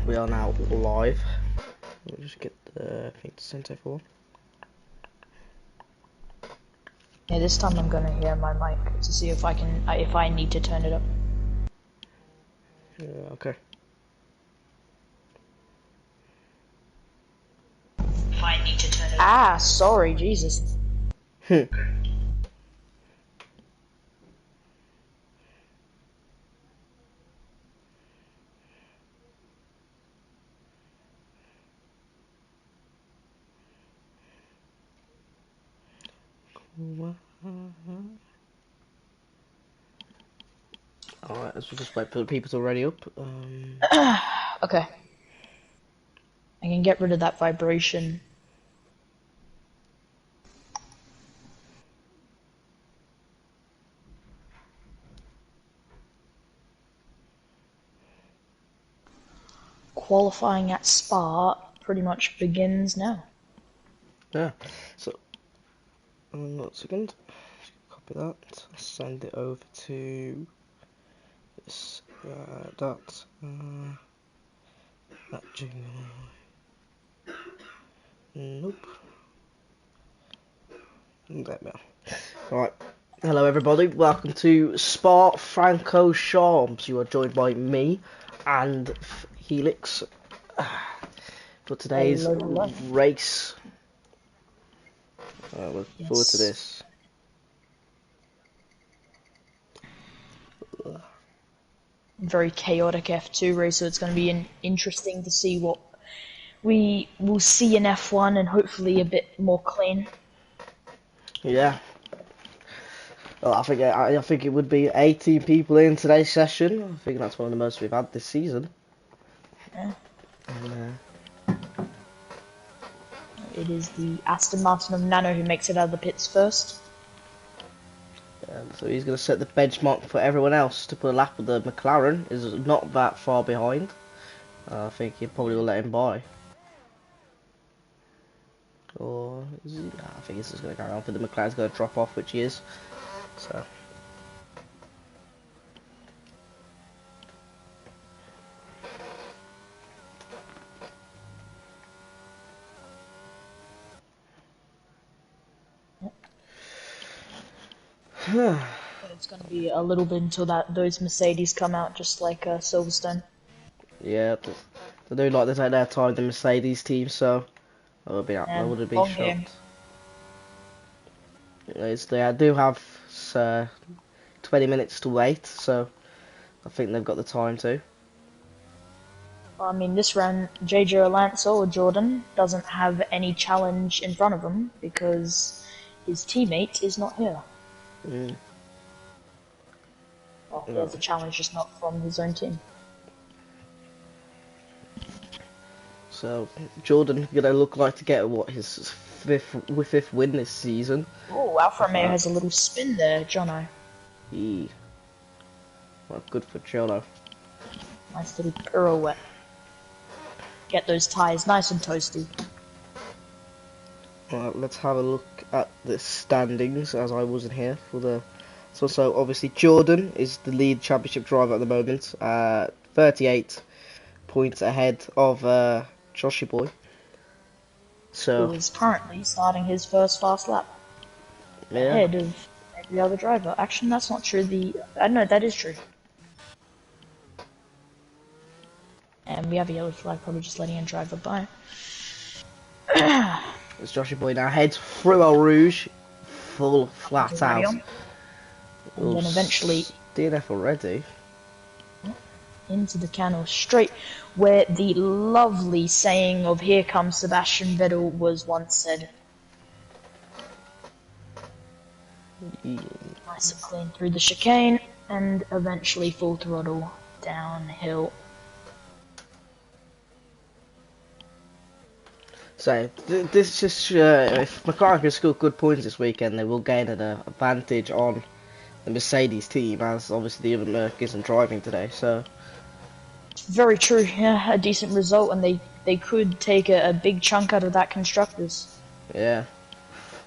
We are now live. Let me just get the thing to send everyone. Yeah, this time I'm gonna hear my mic to see if I can, if I need to turn it up. Yeah, okay. If I need to turn it up. Ah, sorry, Jesus. Alright, let's just wait for the people to ready up. Okay. I can get rid of that vibration. Qualifying at Spa pretty much begins now. Yeah, so, 1 second. Copy that. Send it over to this, that Gmail. Nope. There we are. Alright. Hello everybody, welcome to Spa Franco Charms. You are joined by me and Helix for today's Hello. race. Look forward to this. Very chaotic F2 race, so it's going to be interesting to see what we will see in F1 and hopefully a bit more clean. Yeah. Well, I think it would be 18 people in today's session. I think that's one of the most we've had this season. Yeah. And, It is the Aston Martin of Nano who makes it out of the pits first. so he's going to set the benchmark for everyone else to put a lap with the McLaren. Is not that far behind. I think he probably will let him by. Or is he? I think he's just going to carry on. For the McLaren's going to drop off, which he is. So. It's going to be a little bit until those Mercedes come out, just like Silverstone. Yeah, they do like to take their time, the Mercedes team, so I would have been shocked. Game. They do have 20 minutes to wait, so I think they've got the time to. I mean, this round, JJoLancer or Jordan doesn't have any challenge in front of him because his teammate is not here. Well, he has a challenge, just not from his own team. So Jordan gonna look like to get his fifth win this season. Oh, Alfa Romeo has a little spin there, Jono. Well, good for Jono. Nice little pirouette. Get those tyres nice and toasty. Right, let's have a look at the standings, as I wasn't here for the. So obviously Jordan is the lead championship driver at the moment, 38 points ahead of Joshy Boy. So Who is currently starting his first fast lap. Yeah. Ahead of every other driver. Actually, that's not true. I know that is true. And we have a yellow flag, probably just letting a driver by. As Joshy Boy now heads through Eau Rouge, full flat out. And then eventually DNF already. Into the canal straight, where the lovely saying of "Here comes Sebastian Vettel" was once said. Nice and clean through the chicane, and eventually full throttle downhill. So this just if McLaren can score good points this weekend, they will gain an advantage on the Mercedes team, as obviously the other Merc isn't driving today. So very true. Yeah, a decent result, and they could take a big chunk out of that constructors. Yeah,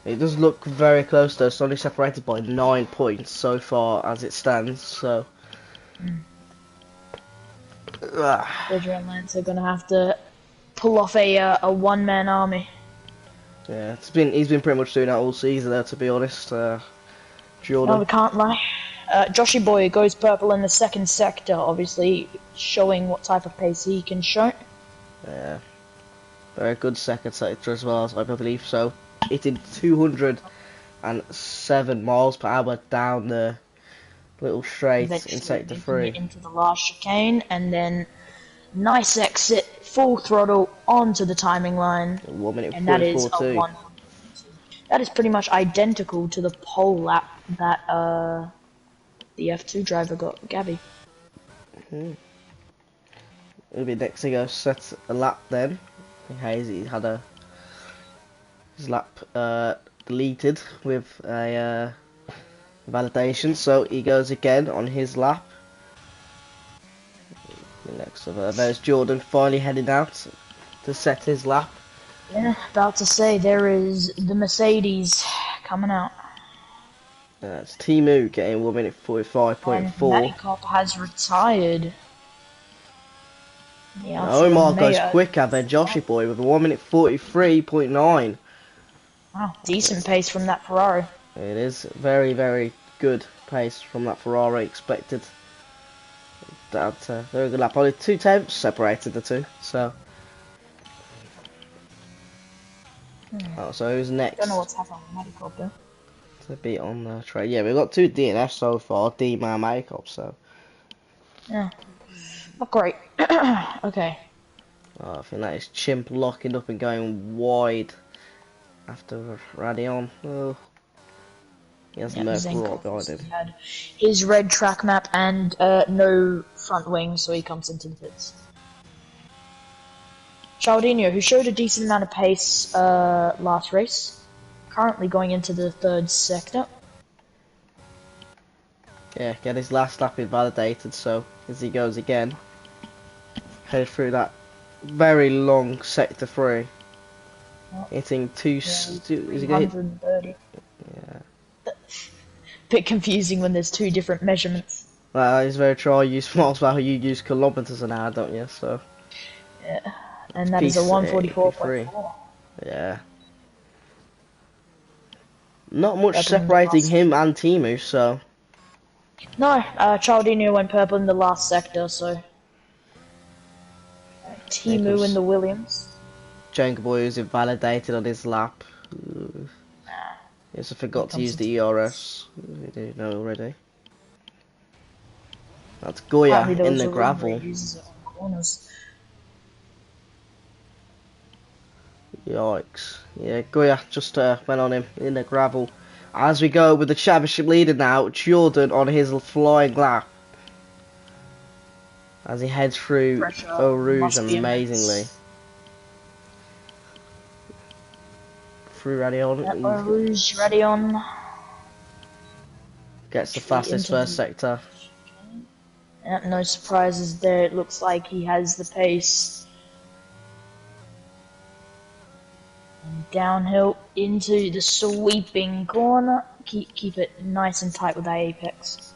it does look very close though. It's only separated by 9 points so far as it stands. So JJoLancer are gonna have to pull off a one-man army. Yeah, he's been pretty much doing that all season though, to be honest. No, Jordan. we can't lie. Joshy Boy goes purple in the second sector, obviously showing what type of pace he can show. Yeah. Very good second sector as well, I believe so. Hitting 207 miles per hour down the little straight in sector Eventually 3. making it into the last chicane, and then nice exit, full throttle onto the timing line, 1 minute and that is 44.2. a 1. That is pretty much identical to the pole lap that the F2 driver got, Gabby. It'll be next to go set a lap then. Hazy had his lap deleted with a validation, so he goes again on his lap. Next up, there's Jordan finally heading out to set his lap. Yeah, about to say, there is the Mercedes coming out. It's Timu getting 1 minute And 45.4. Matty Cop has retired. Yeah, Omar goes quicker than Joshy Boy with a 1 minute 43.9. Wow, decent pace from that Ferrari. It is very, very good pace from that Ferrari. Expected that very good lap. Only 2 tenths separated the two. So, so who's next? Don't know what's happening with Matty Cop though. To be on the train? Yeah, we've got 2 DNFs so far. D-Man, Makeup. So, Yeah. Not great. Okay. I think that is Chimp locking up and going wide after Radion. Oh. He has Merc right behind him. Had his red track map and no front wing, so he comes into the pits. Chaldinho, who showed a decent amount of pace last race, currently going into the 3rd sector. Yeah, get his last lap invalidated, so as he goes again, head through that very long sector 3, hitting 2. Is he gonna hit? 130. Yeah. Bit confusing when there's 2 different measurements. Well, it's very true. I use miles per hour. You use kilometers an hour, don't you? So. Yeah, and that is a 144.4. Yeah. Not much separating him and Timu, so. No, Chaldinho went purple in the last sector, so. Timu in the Williams. Jenga Boy is invalidated on his lap. Yes, I forgot to use the ERS. We do know already. That's Goya in the gravel. Yikes. Yeah, Goya just went on him in the gravel. As we go with the championship leader now, Jordan on his flying lap. As he heads through Eau Rouge amazingly. Through Radion. Yep, Eau Rouge, Radion. Gets the fastest first sector. Yep, no surprises there. It looks like he has the pace. And downhill into the sweeping corner. Keep it nice and tight with that apex.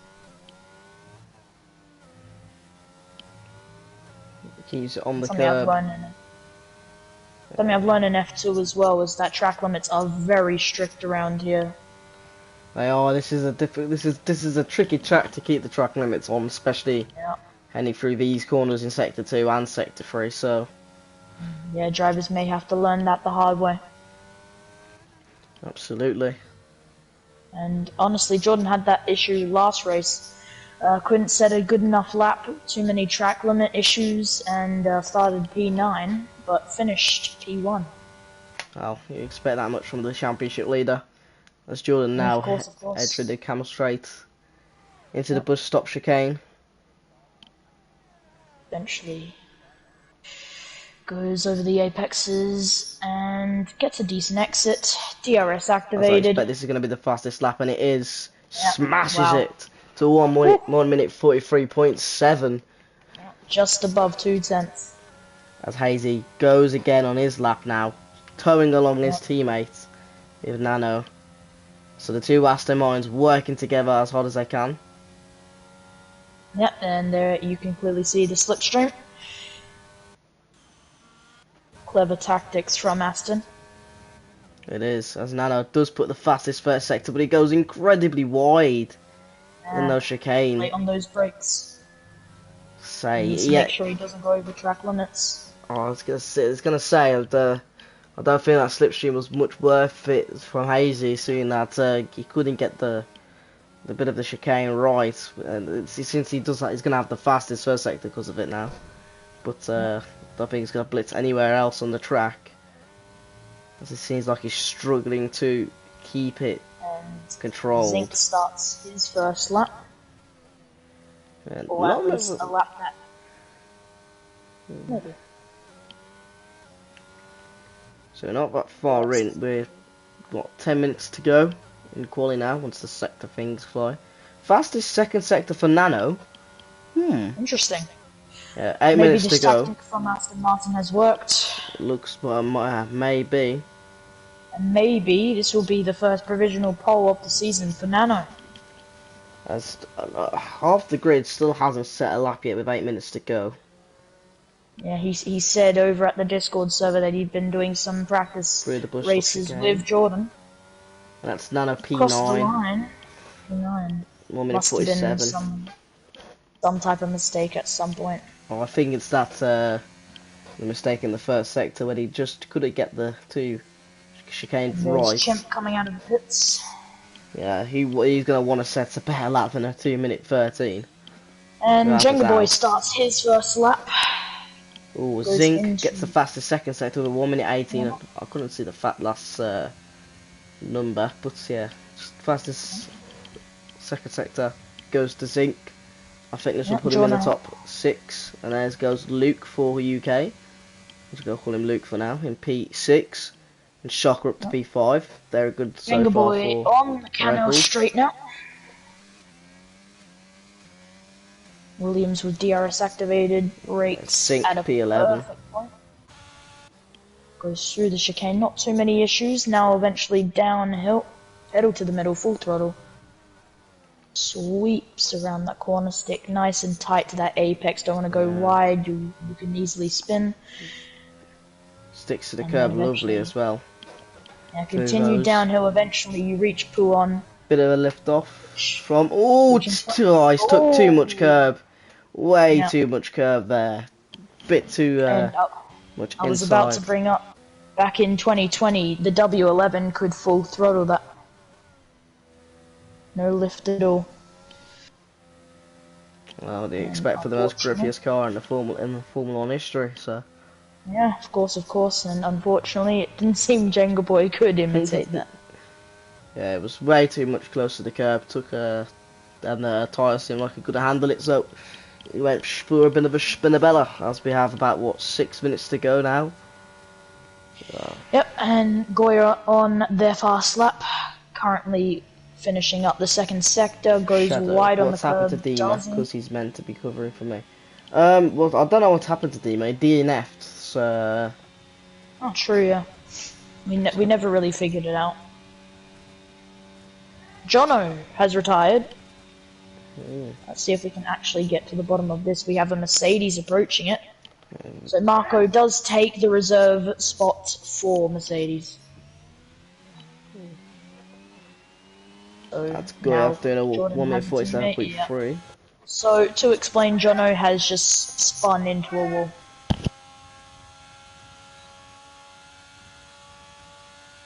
He's on the Something curb. Something I've learned in F2 as well is that track limits are very strict around here. They are. This is a tricky track to keep the track limits on, especially heading through these corners in sector 2 and sector 3. So yeah, drivers may have to learn that the hard way. Absolutely. And honestly, Jordan had that issue last race. Couldn't set a good enough lap, too many track limit issues, and started P9, but finished P1. Well, you expect that much from the championship leader. As Jordan now of course. entering the Camel Straight into the bus stop chicane. Eventually goes over the apexes and gets a decent exit. DRS activated. I expect this is going to be the fastest lap, and it is. Yep. Smashes it to 1 minute 43.7. Just above 2 tenths. As Hazy goes again on his lap now, towing along his teammate with Nano. So the two masterminds working together as hard as they can. Yep, and there you can clearly see the slipstream. Clever tactics from Aston. It is, as Nano does put the fastest first sector, but he goes incredibly wide in those chicane. Late on those brakes. Say, He needs to make sure he doesn't go over track limits. Oh, I was gonna say, I don't think that slipstream was much worth it from Hazy, seeing that he couldn't get the bit of the chicane right. And since he does that, he's gonna have the fastest first sector because of it now. But I don't think he's gonna blitz anywhere else on the track, as it seems like he's struggling to keep it controlled. Zink starts his first lap. And Or at least a lap that. Maybe. So we're not that far in. We're, what, 10 minutes to go in quali now, once the sector things fly. Fastest second sector for Nano. Interesting. Yeah, 8 minutes to go. Maybe this tactic from Aston Martin has worked. It looks, maybe. And maybe this will be the first provisional pole of the season for Nano. As half the grid still hasn't set a lap yet with 8 minutes to go. Yeah, he said over at the Discord server that he'd been doing some practice races with Jordan. That's Nano P9. Across the line. P9. 1 minute Must have 47. been some type of mistake at some point. Oh, I think it's that the mistake in the first sector when he just couldn't get the two chicanes right. Chimp coming out of the pits. Yeah, he's gonna want to set a better lap than a 2 minute 13. And Jenga Boy starts his first lap. Oh, Zink gets the fastest second sector with 1 minute 18. Yeah. I couldn't see the last number, but yeah, just fastest second sector goes to Zink. I think this will put him in the top 6, and there goes Luke for UK. I'm just gonna call him Luke for now in P6, and Shocker up to P5. They're good so Jenga far Boy for on the Cano straight now. Williams with DRS activated, brakes at a P11. Point. Goes through the chicane, not too many issues. Now eventually downhill, pedal to the middle, full throttle. Sweeps around that corner stick, nice and tight to that apex. Don't want to go wide. You can easily spin. Sticks to the curb, lovely as well. Yeah, continue downhill. Eventually, you reach Puon. Bit of a lift off from. Oh, he's took too much curb. Way too much curve there. Bit too much inside. I was about to bring up, back in 2020, the W11 could full throttle that. No lift at all. Well, what do you expect for the most grippiest car in the Formula 1 history, so. Yeah, of course, and unfortunately it didn't seem Jenga Boy could imitate that. Yeah, it was way too much close to the curb. And the tyre seemed like it could have handled it, so he went for a bit of a spinabella, as we have about, what, 6 minutes to go now? Yep, and Goya on their fast lap, currently finishing up the second sector, goes wide on the curb. What's happened to Dima, because he's meant to be covering for me? Well, I don't know what's happened to Dima, he DNF'd, so... Oh, true, yeah. We never really figured it out. Jono has retired. Let's see if we can actually get to the bottom of this. We have a Mercedes approaching it. So Marco does take the reserve spot for Mercedes. So that's good after a 1 minute 47.3. So to explain, Jono has just spun into a wall.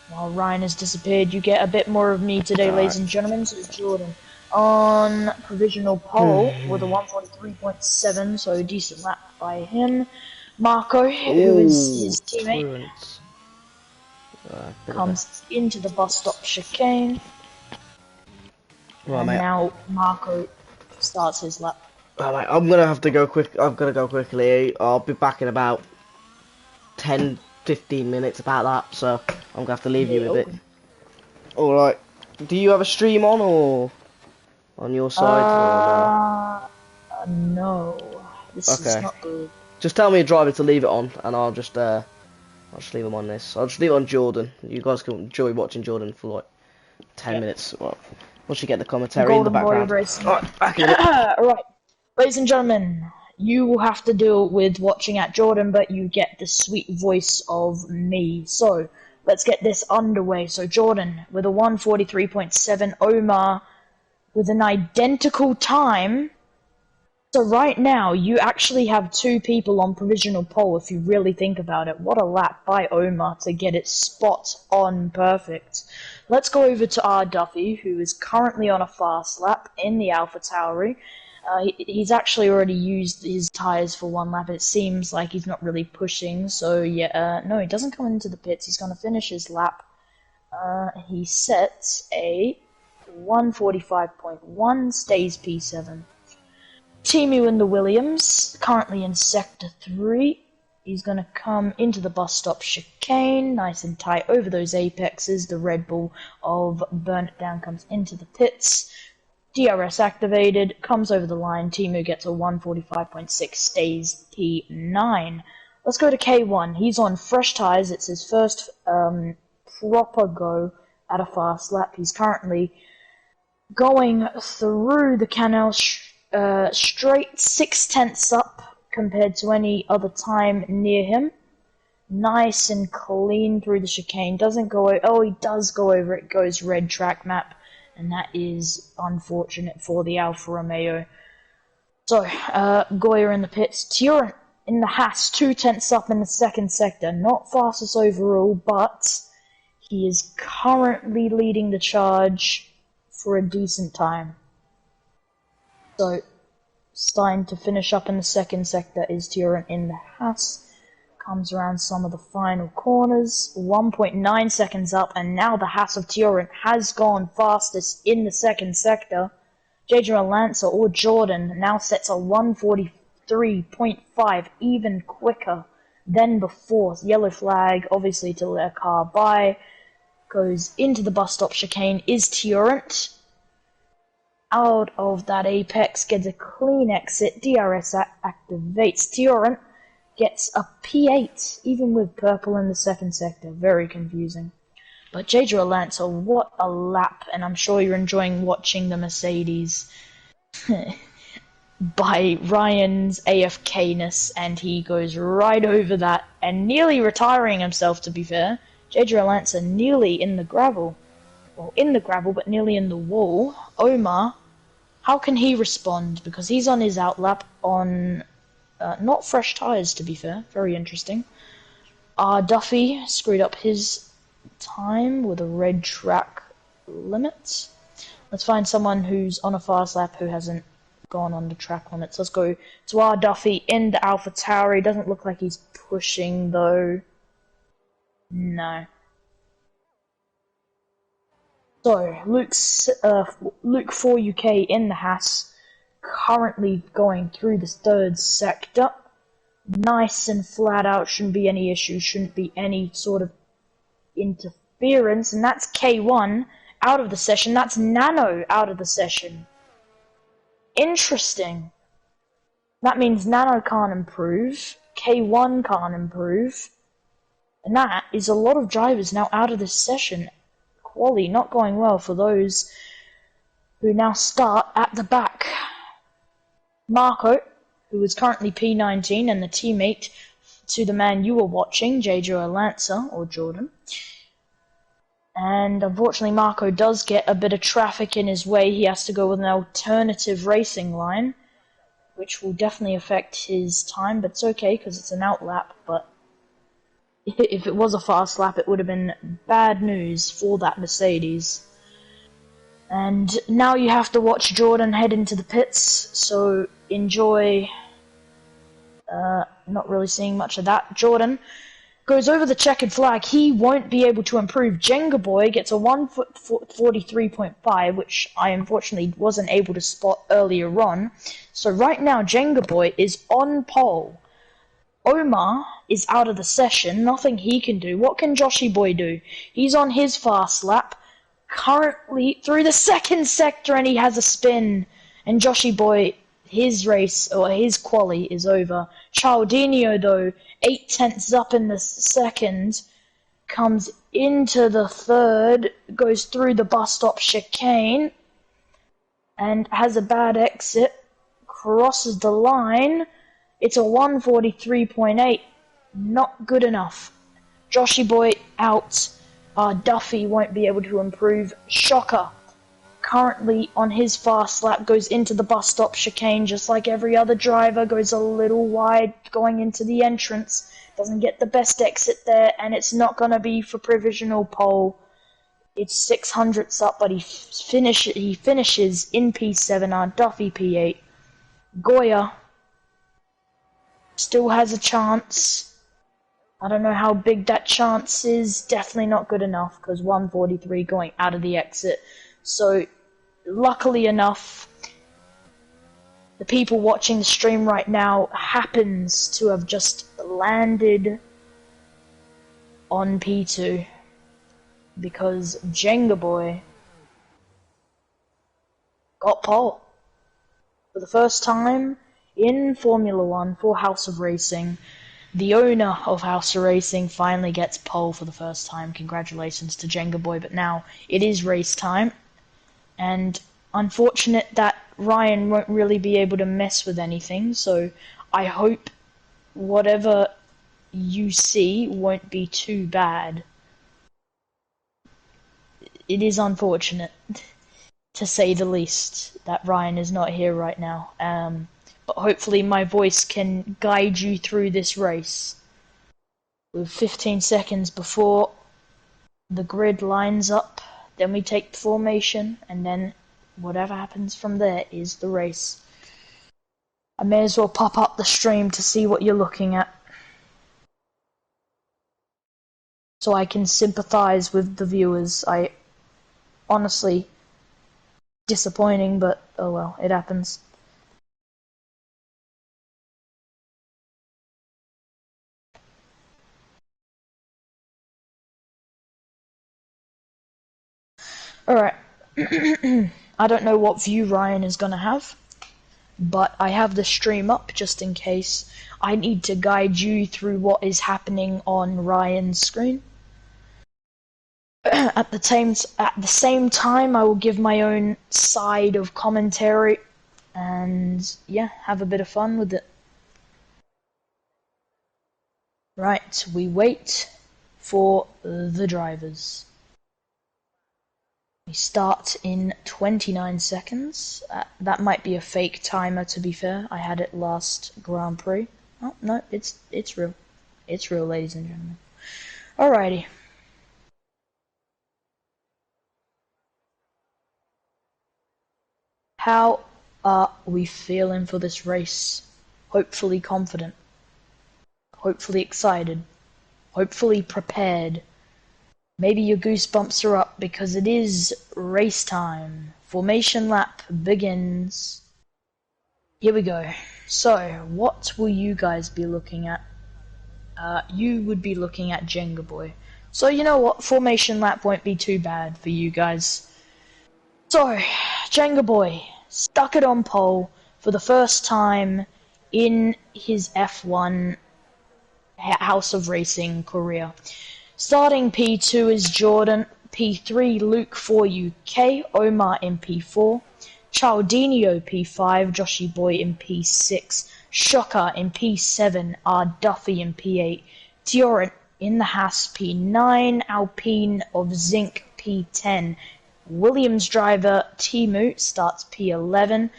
While Ryan has disappeared, you get a bit more of me today, ladies and gentlemen. So it's Jordan on provisional pole with a 143.7, so a decent lap by him. Marco, who is his teammate, comes into the bus stop chicane. And now Marco starts his lap. Alright, I'm gonna have to go quick. I've got to go quickly. I'll be back in about 10-15 minutes about that, so I'm gonna have to leave you with it. Alright, do you have a stream on or on your side? Or no? No, this is not good. Just tell me a driver to leave it on, and I'll just leave him on this. I'll just leave it on Jordan. You guys can enjoy watching Jordan for like 10 minutes. Well, once you get the commentary in the background. Alright, ladies and gentlemen, you will have to deal with watching at Jordan, but you get the sweet voice of me. So, let's get this underway. So, Jordan with a 1:43.7, Omar with an identical time. So right now, you actually have two people on provisional pole if you really think about it. What a lap by Omar to get it spot on perfect. Let's go over to R. Duffy, who is currently on a fast lap in the AlphaTauri. He's actually already used his tyres for one lap. It seems like he's not really pushing. So yeah, no, he doesn't come into the pits. He's going to finish his lap. He sets a 1:45.1, stays P7. Timu in the Williams, currently in Sector 3. He's going to come into the bus stop chicane, nice and tight over those apexes. The Red Bull of Burn It Down comes into the pits. DRS activated, comes over the line. Timu gets a 1:45.6, stays P9. Let's go to K1. He's on fresh tyres. It's his first proper go at a fast lap. He's currently going through the canal straight 6/10 up compared to any other time near him. Nice and clean through the chicane. Doesn't go over. Oh, he does go over it. Goes red track map, and that is unfortunate for the Alfa Romeo. So, Goya in the pits. Turin in the Haas, 2/10 up in the second sector. Not fastest overall, but he is currently leading the charge for a decent time. So, starting to finish up in the second sector is Turin in the Haas. Comes around some of the final corners. 1.9 seconds up, and now the Haas of Turin has gone fastest in the second sector. JJoLancer or Jordan now sets a 1:43.5, even quicker than before. Yellow flag, obviously, to let a car by. Goes into the bus stop chicane is Turin. Out of that apex, gets a clean exit. DRS activates. Turin gets a P8, even with purple in the second sector. Very confusing. But JJoLancer, what a lap, and I'm sure you're enjoying watching the Mercedes by Ryan's AFK-ness, and he goes right over that, and nearly retiring himself, to be fair. JJoLancer nearly in the gravel. Well, in the gravel, but nearly in the wall. Omar, how can he respond? Because he's on his outlap on not fresh tyres, to be fair. Very interesting. Duffy screwed up his time with a red track limit. Let's find someone who's on a fast lap who hasn't gone on the track limits. Let's go to Duffy in the AlphaTauri. Doesn't look like he's pushing, though. No. So, Luke 4UK in the Haas, currently going through the third sector. Nice and flat out, shouldn't be any issues, shouldn't be any sort of interference, and that's K1 out of the session. That's Nano out of the session. Interesting. That means Nano can't improve, K1 can't improve, and that is a lot of drivers now out of this session. Quali not going well for those who now start at the back. Marco, who is currently P19 and the teammate to the man you were watching, JJoLancer or Jordan. And unfortunately Marco does get a bit of traffic in his way. He has to go with an alternative racing line, which will definitely affect his time, but it's okay because it's an outlap. But if it was a fast lap, it would have been bad news for that Mercedes. And now you have to watch Jordan head into the pits, so enjoy. Not really seeing much of that. Jordan goes over the checkered flag. He won't be able to improve. Jenga Boy gets a 1:43.5, which I unfortunately wasn't able to spot earlier on. So right now, Jenga Boy is on pole. Omar is out of the session. Nothing he can do. What can Joshy Boy do? He's on his fast lap, currently through the second sector, and he has a spin. And Joshy Boy, his race, or his quali, is over. Chaldinho, though, 8/10 up in the second, comes into the third, goes through the bus stop chicane, and has a bad exit, crosses the line, It's a 1:43.8. Not good enough. Joshy Boy out. Duffy won't be able to improve. Shocker, currently on his fast lap, goes into the bus stop chicane just like every other driver, goes a little wide going into the entrance, doesn't get the best exit there, and it's not going to be for provisional pole. It's 600ths up, but he finishes in P7, Duffy P8. Goya still has a chance. I don't know how big that chance is. Definitely not good enough, because 1:43 going out of the exit. So, luckily enough, the people watching the stream right now happens to have just landed on P2, because Jenga Boy got pole for the first time in Formula 1 for House of Racing. The owner of House of Racing finally gets pole for the first time. Congratulations to Jenga Boy, but now it is race time. And unfortunate that Ryan won't really be able to mess with anything, so I hope whatever you see won't be too bad. It is unfortunate, to say the least, that Ryan is not here right now. But hopefully my voice can guide you through this race. With 15 seconds before the grid lines up, then we take the formation, and then whatever happens from there is the race. I may as well pop up the stream to see what you're looking at, so I can sympathize with the viewers. Honestly, disappointing, but oh well, it happens. Alright, I don't know what view Ryan is gonna have, but I have the stream up just in case I need to guide you through what is happening on Ryan's screen. At the same time, I will give my own side of commentary, and yeah, have a bit of fun with it. Right, we wait for the drivers. We start in 29 seconds. That might be a fake timer, to be fair. I had it last Grand Prix. Oh, no, it's real. It's real, ladies and gentlemen. Alrighty. How are we feeling for this race? Hopefully confident. Hopefully excited. Hopefully prepared. Maybe your goosebumps are up because it is race time. Formation lap begins. Here we go. So, what will you guys be looking at? You would be looking at Jenga Boy. So, you know what? Formation lap won't be too bad for you guys. So, Jenga Boy stuck it on pole for the first time in his F1 House of Racing career. Starting P2 is Jordan, P3 Luke 4 UK, Omar in P4, Chaldinho P5, Joshy Boy in P6, Shocker in P7, Duffy in P8, Tiorent in the Haas P9, Alpine of Zinc P10, Williams driver Timu starts P11,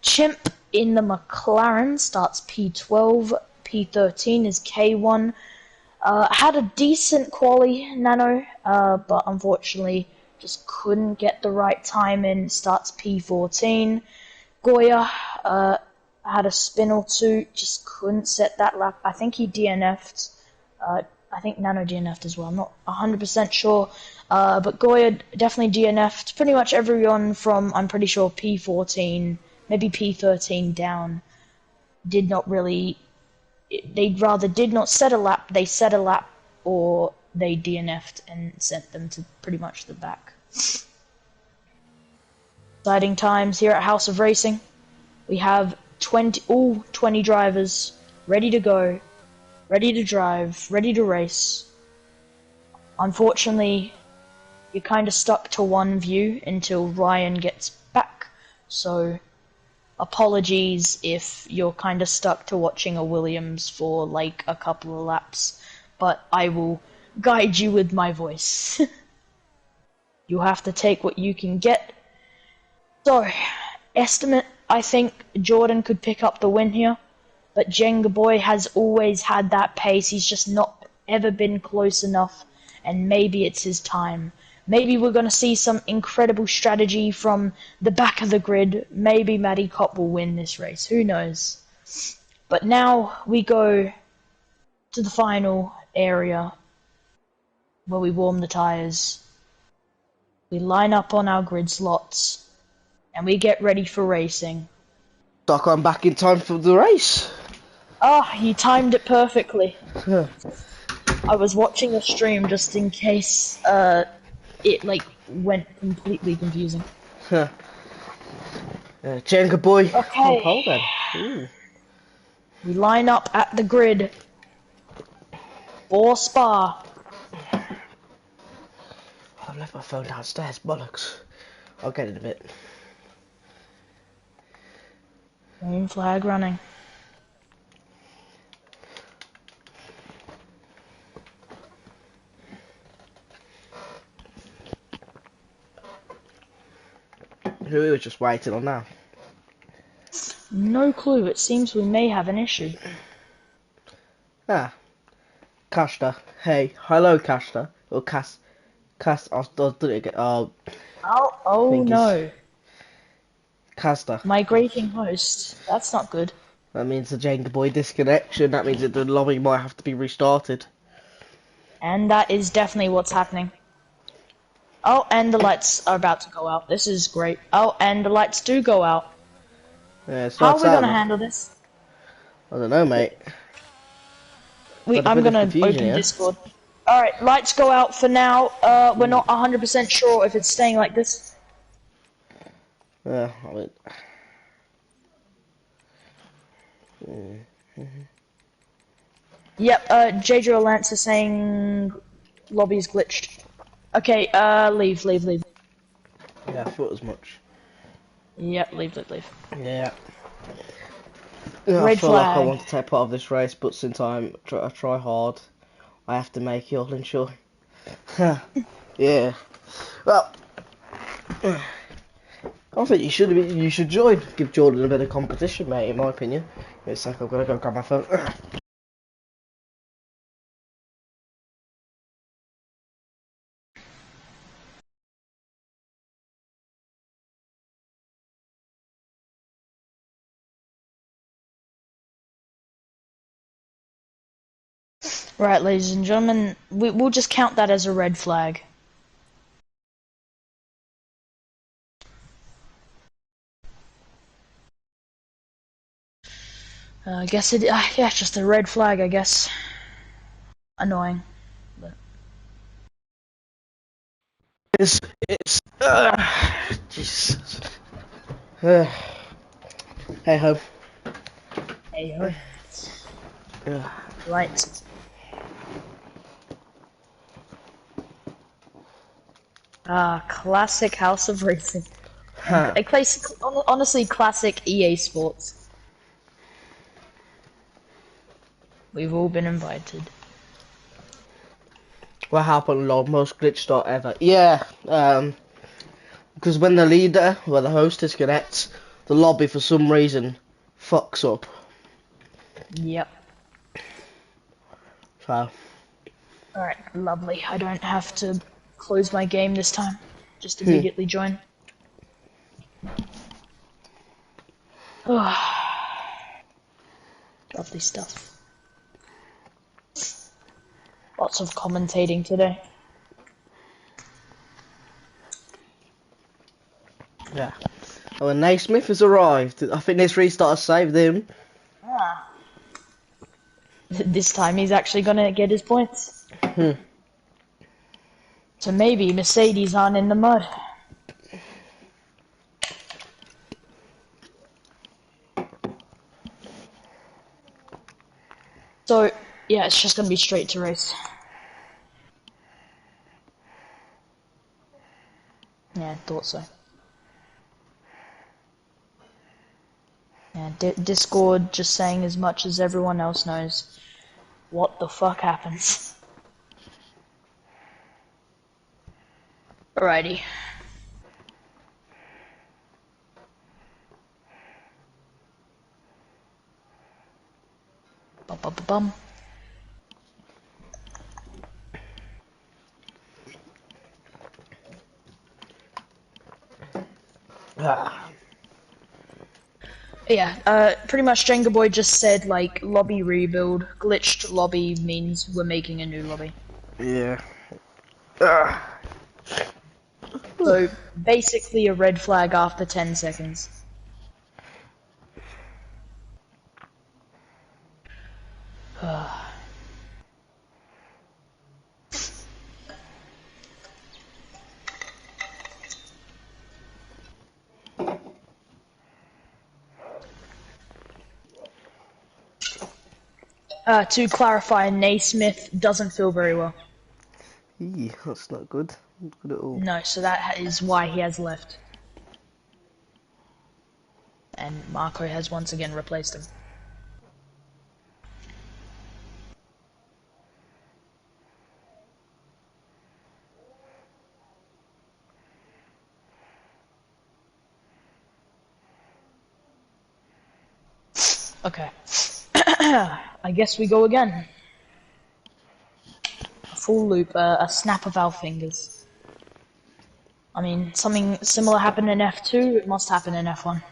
Chimp in the McLaren starts P12, P13 is K1. Had a decent quali, Nano, but unfortunately just couldn't get the right time in, starts P14. Goya had a spin or two, just couldn't set that lap. I think he DNF'd. I think Nano DNF'd as well, I'm not 100% sure. But Goya definitely DNF'd. Pretty much everyone from, I'm pretty sure, P14, maybe P13 down, did not really... They rather did not set a lap, they set a lap, or they DNF'd and sent them to pretty much the back. Exciting times here at House of Racing. We have all 20 drivers ready to go, ready to drive, ready to race. Unfortunately, you're kind of stuck to one view until Ryan gets back, so apologies if you're kind of stuck to watching a Williams for like a couple of laps, but I will guide you with my voice. You have to take what you can get. So, estimate, I think Jordan could pick up the win here, but Jenga Boy has always had that pace. He's just not ever been close enough, and maybe it's his time. Maybe we're going to see some incredible strategy from the back of the grid. Maybe Matty Cop will win this race. Who knows? But now we go to the final area where we warm the tyres. We line up on our grid slots and we get ready for racing. Doc, I'm back in time for the race. Ah, you timed it perfectly. I was watching the stream just in case it like went completely confusing. Jenga Boy Okay. on pole then. Ooh. We line up at the grid for Spa. I've left my phone downstairs, bollocks. I'll get it in a bit. Green flag running. Who are we just waiting on now? No clue. It seems we may have an issue. Ah, Casta. Hey, hello, Casta. Or Cass. I did it again. Oh Thingies. no. Casta. Migrating host. That's not good. That means the Jenga Boy disconnection. That means that the lobby might have to be restarted. And that is definitely what's happening. Oh, and the lights are about to go out. This is great. Oh, and the lights do go out. Yeah, How are we going to handle this? I don't know, mate. I'm going to open Discord. Alright, lights go out for now. We're not 100% sure if it's staying like this. I mean... Yep, JJoLancer saying lobby's glitched. Okay, leave. Yeah, I thought as much. Yep, leave. Yeah. I Red feel like I flag. want to take part of this race, but since I try hard, I have to make y'all sure. Yeah. Well, I think you should join. Give Jordan a bit of competition, mate. In my opinion. Wait a sec, I've got to go grab my phone. Right, ladies and gentlemen, we'll just count that as a red flag. I guess yeah, it's just a red flag, I guess. Annoying. But... It's Jesus. Hey ho. Hey ho. Right. Classic House of Racing. A classic, honestly, classic EA Sports. We've all been invited. What happened, Lord? Most glitch start ever. Yeah, because when the leader, or the host disconnects, the lobby for some reason fucks up. Yep. So. Alright, lovely. I don't have to close my game this time. Just immediately join. Lovely stuff. Lots of commentating today. Yeah. Oh, and Naismith has arrived. I think this restart has saved him. This time he's actually gonna get his points. So maybe Mercedes aren't in the mud. So, yeah, it's just gonna be straight to race. Yeah, I thought so. Yeah, Discord just saying as much as everyone else knows. What the fuck happens? Alrighty. Bum bum bum bum. Yeah, pretty much Jenga Boy just said, like, lobby rebuild. Glitched lobby means we're making a new lobby. Yeah. So, basically a red flag after 10 seconds. To clarify, Naismith doesn't feel very well. Eee, that's not good. Not good at all. No, so that is why he has left. And Marco has once again replaced him. Okay. I guess we go again. A full loop, a snap of our fingers. I mean, something similar happened in F2, it must happen in F1.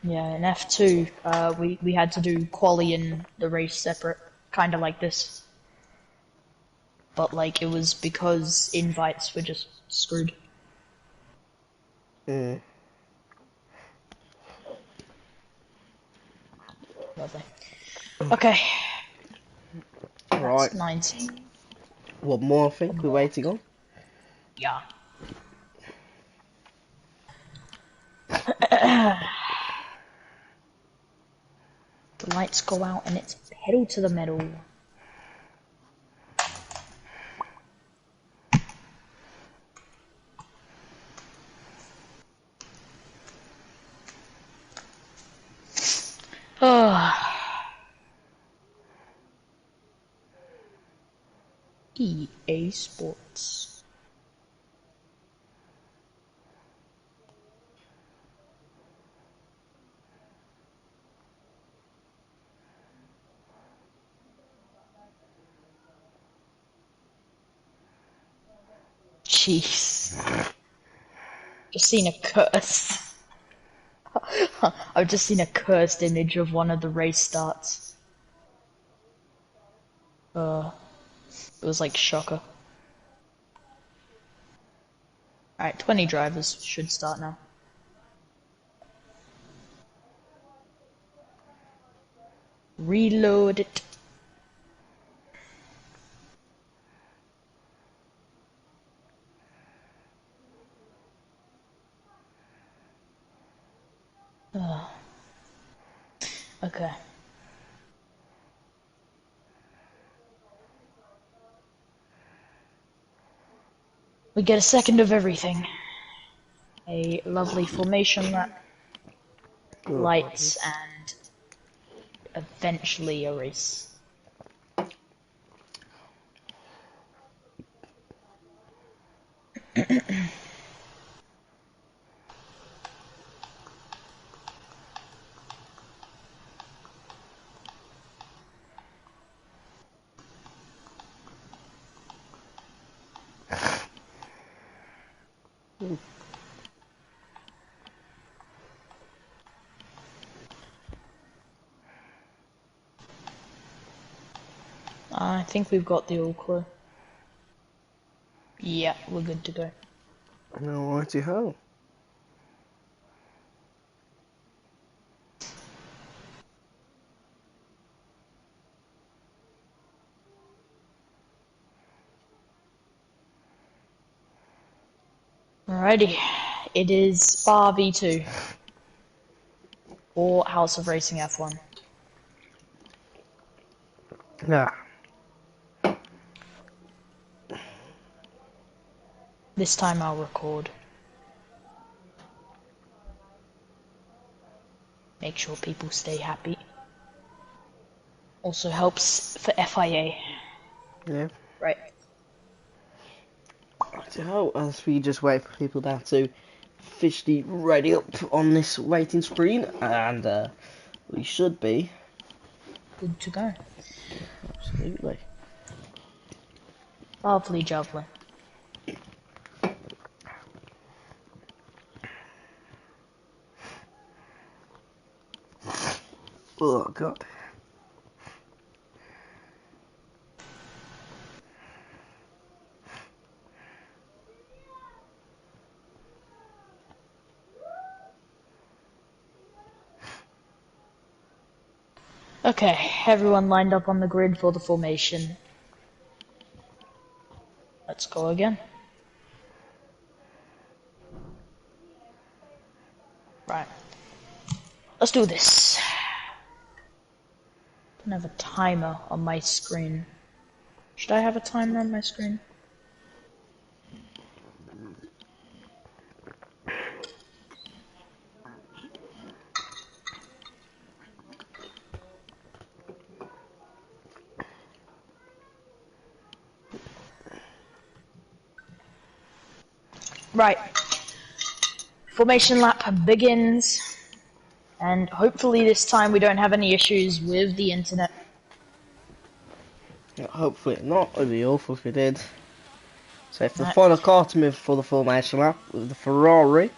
Yeah, in F2, we had to do quali and the race separate, kinda like this. But, like, it was because invites were just screwed. Yeah. Lovely. Okay. Right. That's 19. One more, I think, One we're more. waiting on. Yeah. The lights go out and it's pedal to the metal. EA Sports. Jeez. Just seen a curse. I've just seen a cursed image of one of the race starts. It was like shocker. Alright, 20 drivers should start now. Reload it. Okay. We get a second of everything. A lovely formation lap, lights, and eventually a race. I think we've got the all clear. Yeah, we're good to go. Alrighty ho. Alrighty, it is Spa V2 or House of Racing F1. Yeah. This time I'll record. Make sure people stay happy. Also helps for FIA. Yeah. Right. So, as we just wait for people now to officially ready up on this waiting screen, and we should be Good to go. absolutely. Lovely jubbly. Oh god. Okay, everyone lined up on the grid for the formation. Let's go again. Right. Let's do this. I don't have a timer on my screen. Should I have a timer on my screen? Right. Formation lap begins. And hopefully this time we don't have any issues with the internet. Yeah, hopefully not. It'd be awful if we did. So for the Right. final car to move for the formation lap with the Ferrari.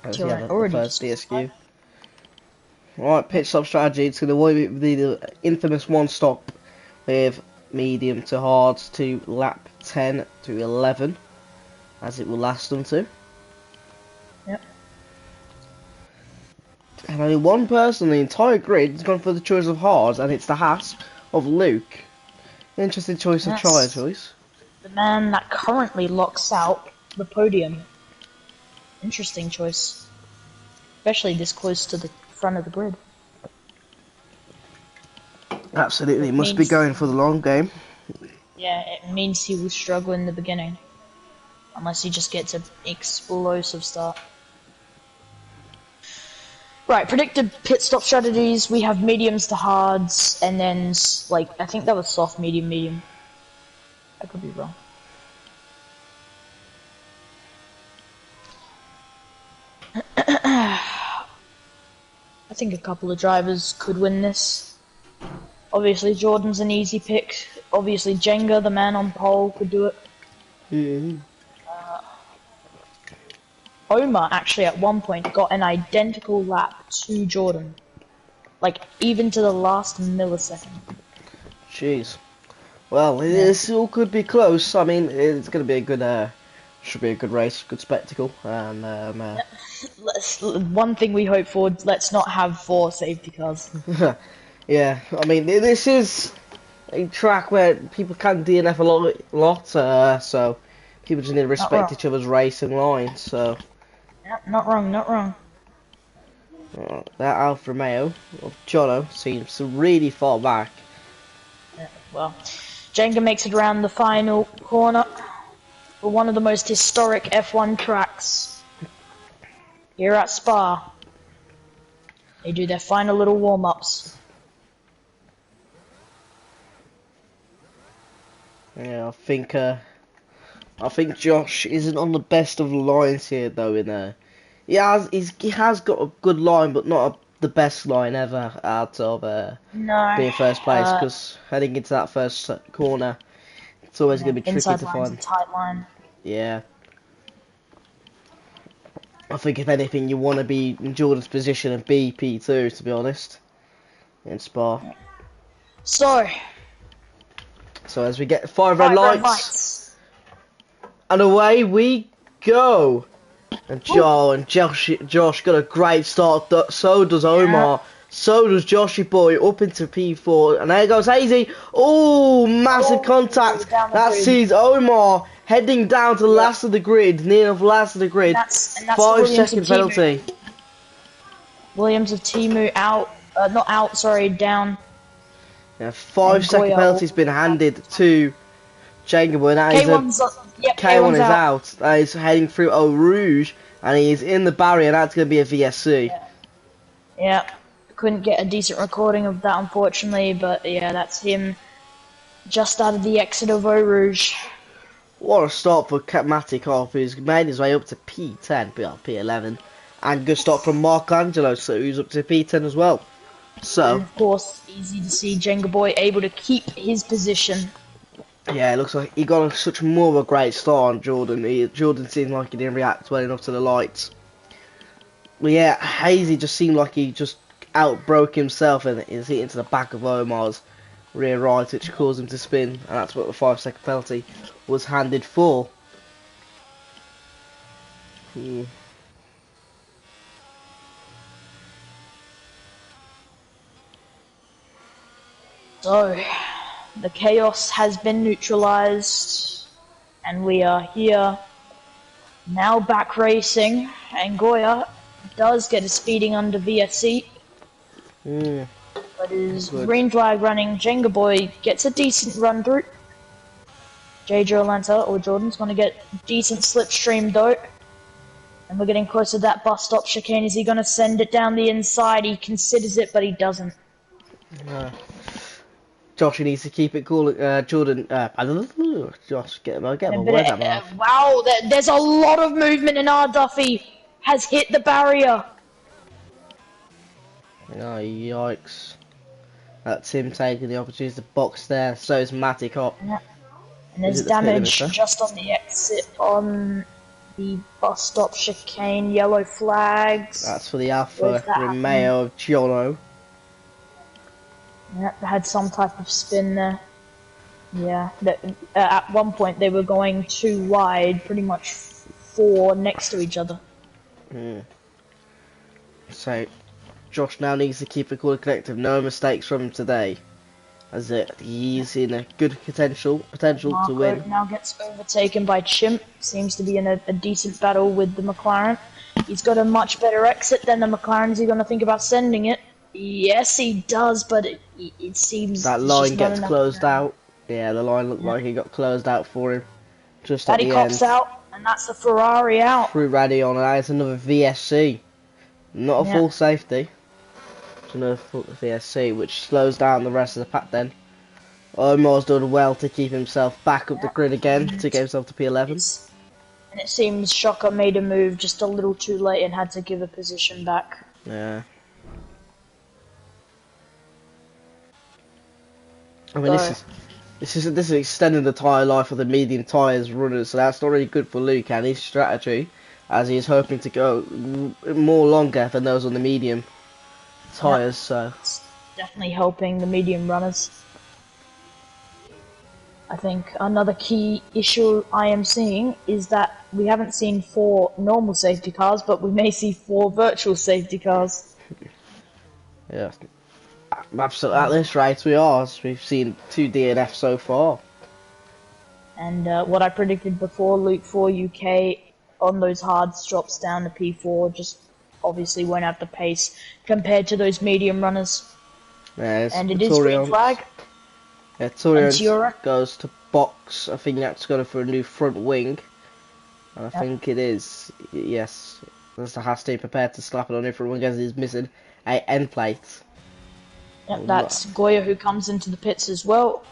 As we have the first DSQ. Right, pit stop strategy. It's going to be the infamous one stop with medium to hard to lap 10 to 11, as it will last them to. Yep. And only one person in the entire grid has gone for the choice of hard, and it's the Haas of Luke. Interesting choice of tyre choice. The man that currently locks out the podium. Interesting choice. Especially this close to the front of the grid. Absolutely, must be going for the long game. Yeah, it means he will struggle in the beginning. Unless he just gets an explosive start. Right, predicted pit stop strategies. We have mediums to hards, and then, like, I think that was soft, medium, medium. I could be wrong. I think a couple of drivers could win this. Obviously, Jordan's an easy pick. Obviously, Jenga, the man on pole, could do it. Yeah. Omar actually at one point got an identical lap to Jordan. Like, even to the last millisecond. Jeez. Well, this all could be close. I mean, it's going to be a good, should be a good race, good spectacle. And One thing we hope for, let's not have 4 safety cars. yeah, I mean, this is a track where people can DNF a lot, so people just need to respect each other's racing lines. So. Yeah, not wrong, not wrong. That Alfa Romeo of Jono seems really far back. Yeah, well, Jenga makes it around the final corner for one of the most historic F1 tracks here at Spa. They do their final little warm-ups. Yeah, I think Josh isn't on the best of lines here, though. He has got a good line, but not the best line ever out of being first place. Because heading into that first corner, it's always going to be tricky to find. A tight line. Yeah. I think if anything, you want to be in Jordan's position and be P2, to be honest, in Spa. So as we get 5 red lights. And away we go. And Josh got a great start. So does Omar. So does Joshy boy up into P4. And there goes Hazy. Oh, massive contact. That sees Omar heading down to the last of the grid. Near enough last of the grid. That's 5-second penalty. Williams of Timu out. Not out, sorry, down. Yeah, 5-second penalty's been handed to Jenga Boy. Now K1's yep, K1 K1's is out. He's heading through Eau Rouge, and he's in the barrier. That's going to be a VSC. Yeah, couldn't get a decent recording of that, unfortunately, but yeah, that's him just out of the exit of Eau Rouge. What a start for Matikov, who's made his way up to P10, P11, and good start from Marcangelo, so who's up to P10 as well. So, and of course, easy to see Jenga Boy able to keep his position. Yeah, it looks like he got such more of a great start on Jordan. Jordan seemed like he didn't react well enough to the lights. But yeah, Hazy just seemed like he just outbroke himself and is hit into the back of Omar's rear right, which caused him to spin, and that's what the 5-second penalty was handed for. So, the chaos has been neutralized, and we are here now back racing, and Goya does get a speeding under VSC. But his green flag running Jenga Boy gets a decent run through. JJoLancer or Jordan's going to get decent slipstream though. And we're getting close to that bus stop chicane. Is he going to send it down the inside? He considers it, but he doesn't. Josh, he needs to keep it cool. Jordan, Josh, get my words out. Wow, there's a lot of movement in our Duffy. Has hit the barrier. Oh, yikes. That's him taking the opportunity to box there. So is Matikop. Yeah. And there's damage just on the exit on the bus stop chicane. Yellow flags. That's for the Alfa Romeo of Giolo. Yep, had some type of spin there. Yeah, at one point they were going too wide, pretty much 4 next to each other. So, Josh now needs to keep it cool and collective. No mistakes from him today. As he's in a good potential Marco to win. Now gets overtaken by Chimp. Seems to be in a decent battle with the McLaren. He's got a much better exit than the McLaren. Is he going to think about sending it? Yes, he does, but it seems that line gets closed out. Yeah, the line looked like it got closed out for him. Just at the end. Paddy Cops out, and that's the Ferrari out. Through Radion, and that's another VSC. Not a full safety. It's another full VSC, which slows down the rest of the pack then. Omar's done well to keep himself back up the grid again, to get himself to P11. And it seems Shocker made a move just a little too late and had to give a position back. Yeah. I mean, this is extending the tyre life of the medium tyres runners, so that's not really good for Luke and his strategy, as he is hoping to go more longer than those on the medium tyres. So it's definitely helping the medium runners. I think another key issue I am seeing is that we haven't seen 4 normal safety cars, but we may see 4 virtual safety cars. Yeah. Absolutely, at this rate we are. We've seen 2 DNF so far. And what I predicted before, Luke 4 UK on those hards drops down to P4, just obviously won't have the pace compared to those medium runners. Yeah, and it is green flag. Yeah, Torian goes to box. I think that's going for a new front wing. And I think it is. Yes, that's the has to be prepared to slap it on a front wing as he's missing a end plate. Yep, that's Goya who comes into the pits as well.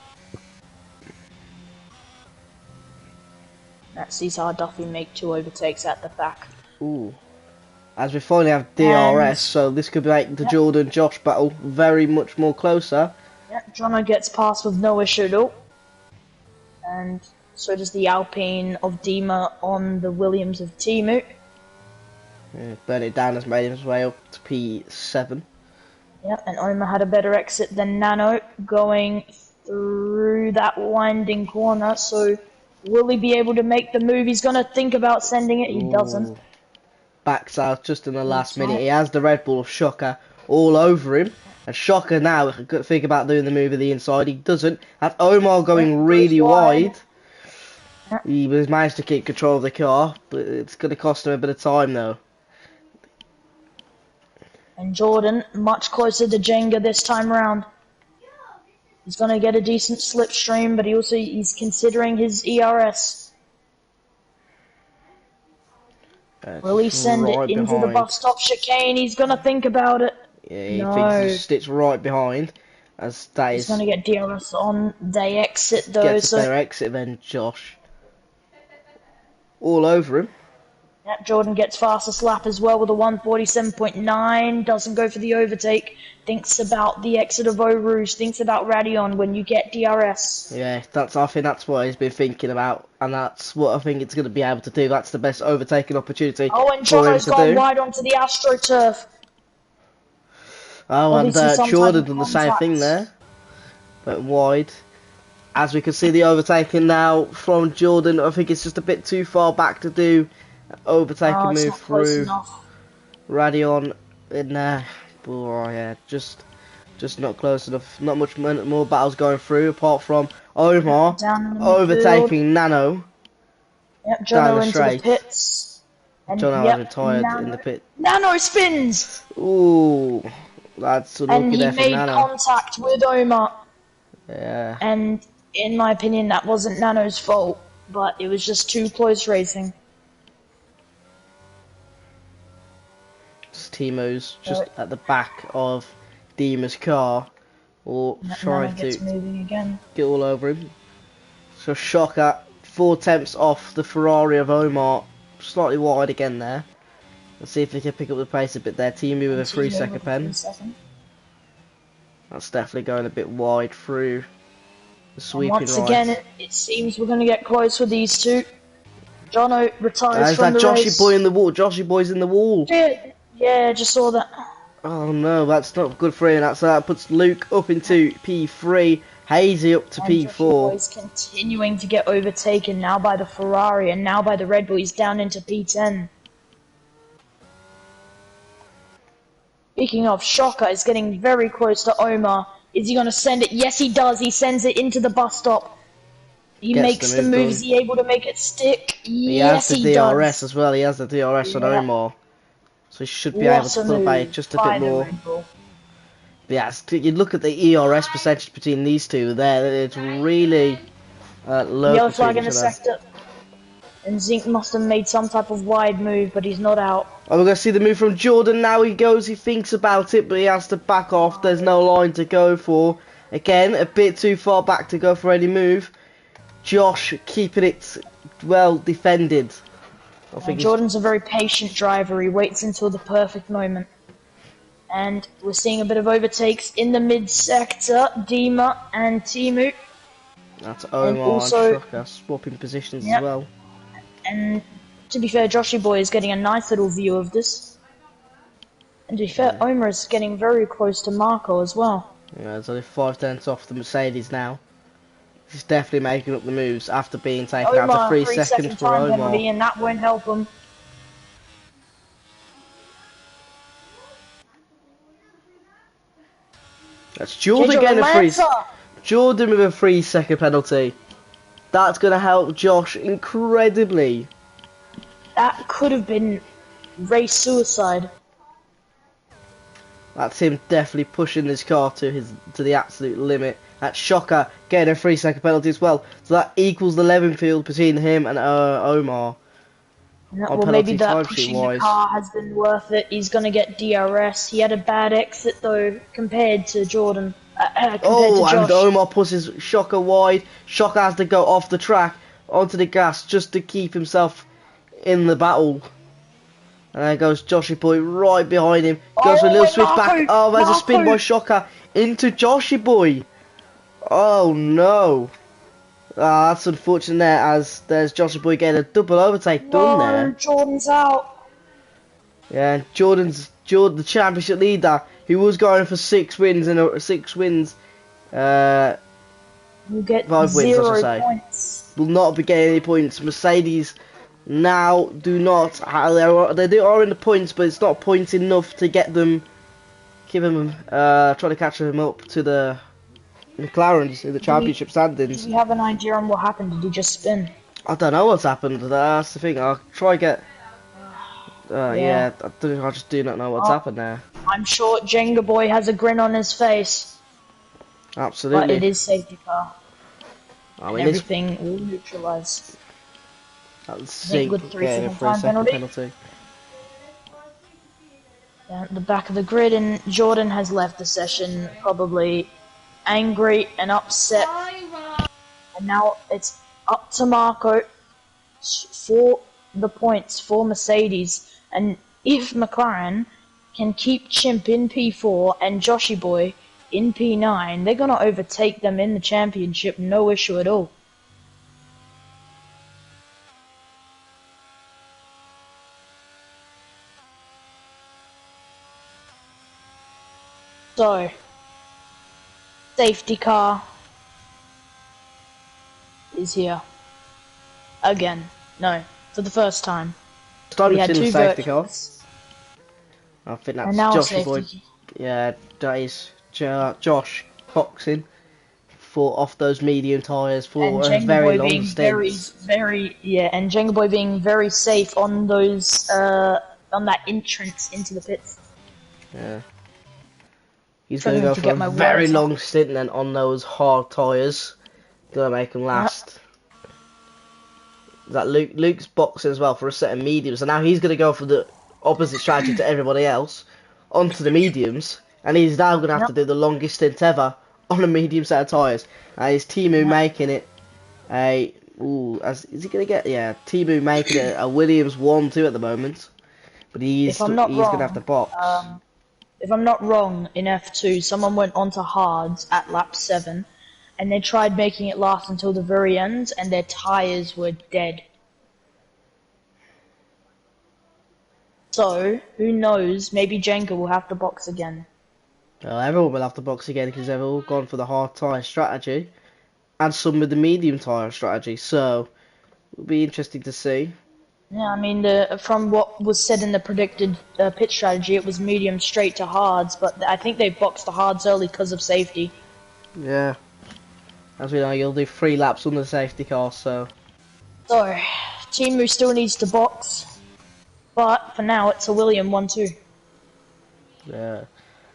That sees our Duffy make 2 overtakes at the back. Ooh. As we finally have DRS, so this could make the Jordan-Josh battle very much more closer. Yep, Jono gets past with no issue at all. And so does the Alpine of Dima on the Williams of Timu. Yeah, Burn It Down has made his way up to P7. Yep, and Omar had a better exit than Nano going through that winding corner, so will he be able to make the move? He's going to think about sending it, he doesn't. Backs out just in the last minute. He has the Red Bull of Shocker all over him, and Shocker now could think about doing the move at the inside. He doesn't. That's Omar going really wide. He has managed to keep control of the car, but it's going to cost him a bit of time though. And Jordan, much closer to Jenga this time round. He's going to get a decent slipstream, but he's considering his ERS. Will he send it into the bus stop chicane? He's going to think about it. Yeah, he thinks it's right behind. As that he's going to get DRS on. They exit though. Gets their exit then, Josh. All over him. Yep, Jordan gets fastest lap as well with a 147.9. Doesn't go for the overtake. Thinks about the exit of Eau Rouge. Thinks about Radion when you get DRS. Yeah, I think that's what he's been thinking about, and that's what I think it's going to be able to do. That's the best overtaking opportunity. Oh, and Jono's gone wide onto the AstroTurf. Oh, and Jordan done the same thing there. Went wide. As we can see the overtaking now from Jordan, I think it's just a bit too far back to do overtaking move through Radion in there. Oh yeah, just not close enough. Not much more battles going through apart from Omar overtaking Nano. Yep, Jono into the pits. And Jono has retired in the pit. Nano spins. Ooh, that's unlucky there for Nano. And he made contact with Omar. Yeah. And in my opinion, that wasn't Nano's fault, but it was just too close racing. Timo's just at the back of Dima's car, or trying to get all over him. So Shocker, 4/10 off the Ferrari of Omar, slightly wide again there. Let's see if they can pick up the pace a bit there. Timo with a 3-second pen. That's definitely going a bit wide through the sweeping right. Once again, it seems we're going to get close with these two. Jono retires from the race. Joshy boy in the wall. Joshy boy's in the wall. Yeah, just saw that. Oh no, that's not good for him. That puts Luke up into P3, Hazy up to P4. He's continuing to get overtaken now by the Ferrari and now by the Red Bull. He's down into P10. Speaking of, Shocker is getting very close to Omar. Is he going to send it? Yes, he does. He sends it into the bus stop. He makes the move. Is he able to make it stick? Yes, he does. He has the DRS as well. He has the DRS on Omar. So he should be able to pull back just a bit more. Yeah, you look at the ERS percentage between these two there, it's really low. Yellow flag in the sector. And Zink must have made some type of wide move, but he's not out. Oh, we're going to see the move from Jordan now. He goes, he thinks about it, but he has to back off. There's no line to go for. Again, a bit too far back to go for any move. Josh keeping it well defended. Jordan's a very patient driver. He waits until the perfect moment. And we're seeing a bit of overtakes in the mid-sector. Dima and Timu. That's Omar and Shocker swapping positions as well. And to be fair, Joshy Boy is getting a nice little view of this. And to be fair, Omar is getting very close to Marco as well. Yeah, there's only 5/10 off the Mercedes now. He's definitely making up the moves after being taken out for 3 seconds for Omar. And that won't help him. That's Jordan getting Jordan with a 3-second penalty. That's going to help Josh incredibly. That could have been race suicide. That's him definitely pushing this car to the absolute limit. That's Shocker getting a 3-second penalty as well. So that equals the level field between him and Omar. Well, maybe that pushing the car has been worth it. He's going to get DRS. He had a bad exit though compared to Jordan. And Omar pushes Shocker wide. Shocker has to go off the track onto the gas just to keep himself in the battle. And there goes Joshy Boy right behind him. Goes for a little switch back. Oh, there's a spin by Shocker into Joshy Boy. Oh no. Ah, that's unfortunate there, as there's Joshy Boy getting a double overtake done there. Jordan's out. Yeah, Jordan's the championship leader, who was going for 6 wins and 6 wins. You get 5 wins, 0 I should points. say. Will not be getting any points. Mercedes now do not. They are in the points, but it's not points enough to get them. Give them try to catch them up to the McLarens in the championship standings. Do you have an idea on what happened? Did he just spin? I don't know what's happened. That's the thing. I'll try to get. Yeah, I just do not know what's happened there. I'm sure Jenga Boy has a grin on his face. Absolutely. But it is safety car, I and mean, it's everything will neutralise. that's Zink Zink with 3 getting a second time 3-second penalty. penalty. Down at the back of the grid, and Jordan has left the session probably angry and upset. And now it's up to Marco for the points for Mercedes. And if McLaren can keep Chimp in P4 and Joshy Boy in P9, they're going to overtake them in the championship, no issue at all. So, safety car is here. Again. No, for the first time. Time We we've had seen the 2 safety car. virtuals, I think and that's now a Joshy Boy. safety. Yeah, that is Josh boxing for off those medium tyres And for a Jenga very Boy long being very, stint. and Jenga Boy being very safe on those, on that entrance into the pits. Yeah. He's going to Struggling go to for a get my very words out. long stint then on those hard tyres. Going to make him Yep. last. That Luke's boxing as well for a set of mediums, and now he's going to go for the opposite strategy to everybody else, onto the mediums, and he's now going to have Yep. to do the longest stint ever on a medium set of tyres. And it's Timu Yep. making it a... is he going to get... Yeah, Timu making it a Williams 1-2 at the moment. But If I'm not he's going to have to wrong, box. if I'm not wrong, in F2, someone went onto hards at lap 7, and they tried making it last until the very end, and their tires were dead. So, who knows, maybe Jenga will have to box again. Well, everyone will have to box again because they've all gone for the hard tyre strategy. And some with the medium tyre strategy. So, it'll be interesting to see. Yeah, I mean, from what was said in the predicted pit strategy, it was medium straight to hards, but I think they boxed the hards early because of safety. Yeah. As we know, you'll do 3 laps on the safety car, so... So, Timu still needs to box, but for now it's a William 1-2. Yeah.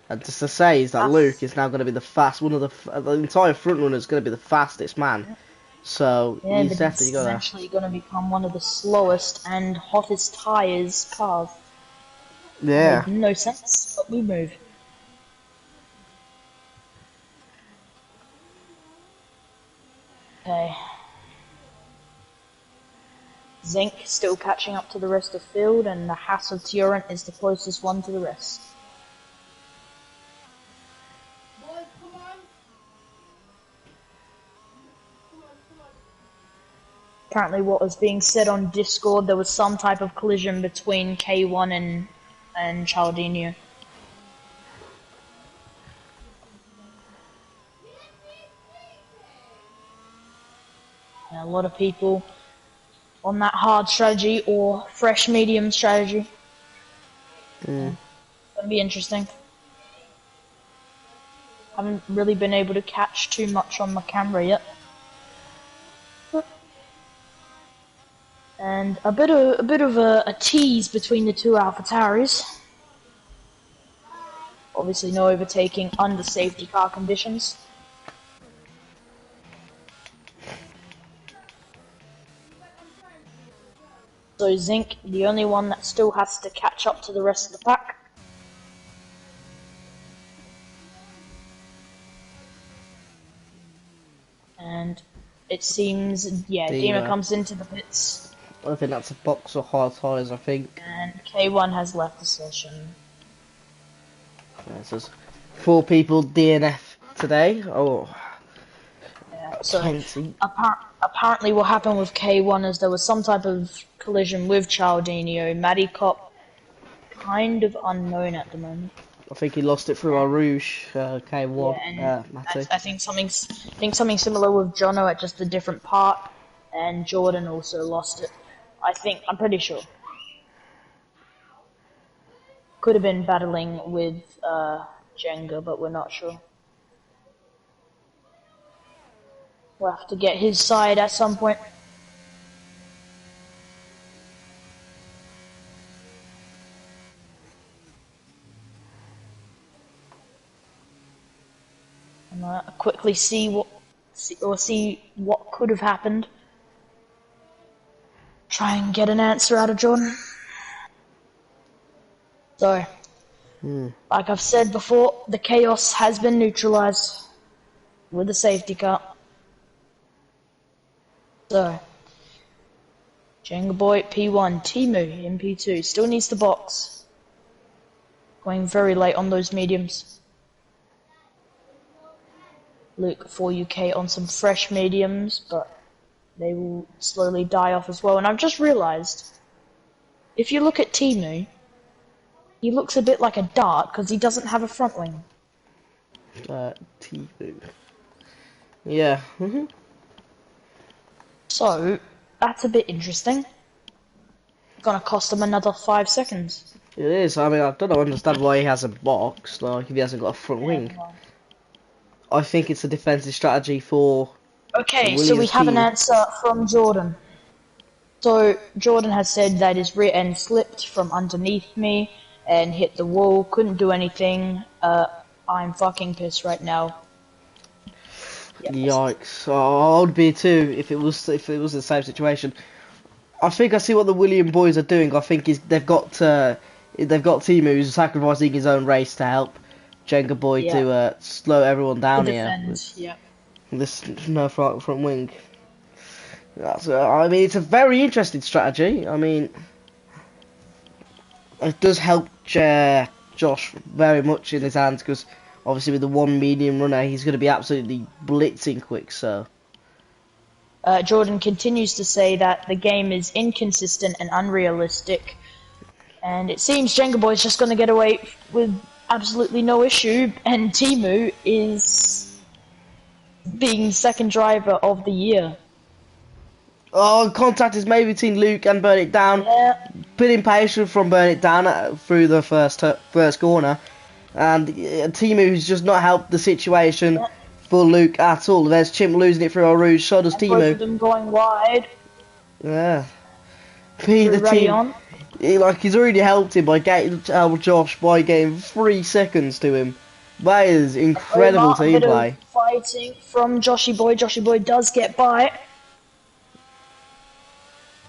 And just to say is that Luke is now going to be the entire front runner is going to be the fastest man. So, Yeah, he's but definitely he's got to... eventually going to become one of the slowest and hottest tires cars. Yeah. Made no sense, but we move. Okay. Zink still catching up to the rest of the field, and the Haas of Tiorent is the closest one to the rest. Apparently what was being said on Discord, there was some type of collision between K1 and Chaldinho. And a lot of people on that hard strategy or fresh medium strategy. Mm. It's gonna be interesting. Haven't really been able to catch too much on my camera yet. And a bit of a tease between the two AlphaTauris. Obviously no overtaking under safety car conditions. So Zink, the only one that still has to catch up to the rest of the pack. And it seems, yeah, Dima comes into the pits. I think that's a box of hard tyres, I think. And K1 has left the session. Yeah, so there's 4 people DNF today. Oh, Yeah, so 20. apparently what happened with K1 is there was some type of collision with Chaldinho. Matty Cop, kind of unknown at the moment. I think he lost it through our Rouge, K1, Yeah, and Matty. I think something similar with Jono at just a different part, and Jordan also lost it. I'm pretty sure. Could have been battling with Jenga, but we're not sure. We'll have to get his side at some point. Quickly see what could have happened. Try and get an answer out of Jordan. So, like I've said before, the chaos has been neutralized with the safety car. So, Jenga Boy P1, Timu in P2, still needs the box. Going very late on those mediums. Luke 4UK on some fresh mediums, but they will slowly die off as well. And I've just realised, if you look at Timu, he looks a bit like a dart because he doesn't have a front wing. Timu. Yeah. So, that's a bit interesting. Gonna cost him another 5 seconds. It is. I mean, I don't understand why he has a box, like, if he hasn't got a front wing. I think it's a defensive strategy for Okay, so we have an answer from Jordan. So, Jordan has said that his rear end slipped from underneath me and hit the wall, couldn't do anything. I'm fucking pissed right now. Yep. Yikes! Oh, I would be too if it was the same situation. I think I see what the William boys are doing. I think they've got Timu who's sacrificing his own race to help Jenga Boy to slow everyone down here. Yeah. This no front wing. I mean, it's a very interesting strategy. I mean, it does help Josh very much in his hands because obviously with the one medium runner, he's going to be absolutely blitzing quick. So. Jordan continues to say that the game is inconsistent and unrealistic, and it seems Jenga Boy is just going to get away with absolutely no issue, and Timu is being second driver of the year. Oh, contact is made between Luke and Burn It Down. Yeah. Bit impatient from Burn It Down through the first corner, and Timu has just not helped the situation. Yeah. For Luke at all. There's Chimp losing it through our Rouge, so does Timu. Both of them going wide. Yeah. The team, he's already helped him by getting Josh by getting 3 seconds to him. That is incredible team play. Fighting from Joshy Boy. Joshy Boy does get by.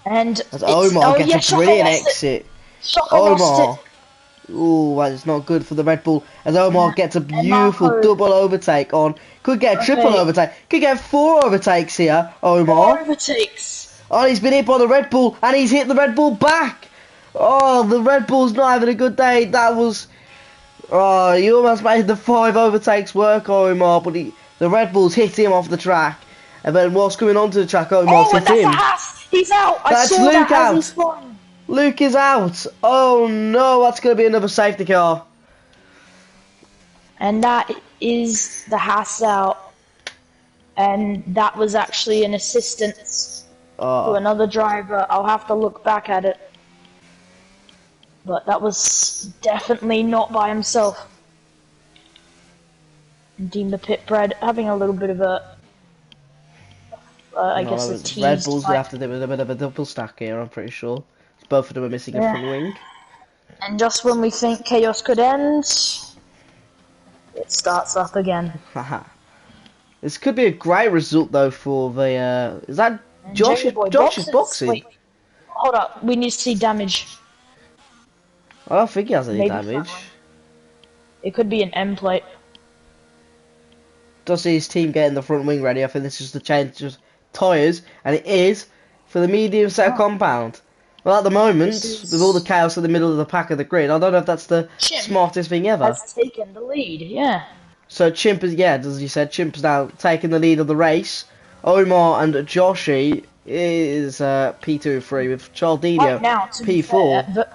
And as Omar gets a brilliant exit. Omar. Ooh, that's not good for the Red Bull. As Omar gets a beautiful double overtake on. Could get a triple overtake. Could get 4 overtakes here, Omar. 4 overtakes. Oh, he's been hit by the Red Bull, and he's hit the Red Bull back. Oh, the Red Bull's not having a good day. That was... Oh, he almost made the 5 overtakes work, Omar, but the Red Bull's hit him off the track. And then whilst coming onto the track, Omar's hit him. He's out. I saw Luke that as he spun. Luke is out. Oh no, that's going to be another safety car. And that is the Haas out. And that was actually an assistance to another driver. I'll have to look back at it. But that was definitely not by himself. And Dean the Pit Bread having a little bit of a... I guess a tease. Red Bull's going to have to do a bit of a double stack here, I'm pretty sure. Both of them are missing a front wing. And just when we think chaos could end, it starts up again. This could be a great result though for the is that Josh's boxing? Wait, hold up, we need to see damage. I don't think he has any damage. It could be an M plate. Does see his team getting the front wing ready. I think this is the change of tyres, and it is for the medium set compound. Well, at the moment, with all the chaos in the middle of the pack of the grid, I don't know if that's the smartest thing ever. Has taken the lead, yeah. So Chimp is, as you said, Chimp's now taking the lead of the race. Omar and Joshy is P2 and 3 with Chaldinho right now, P4.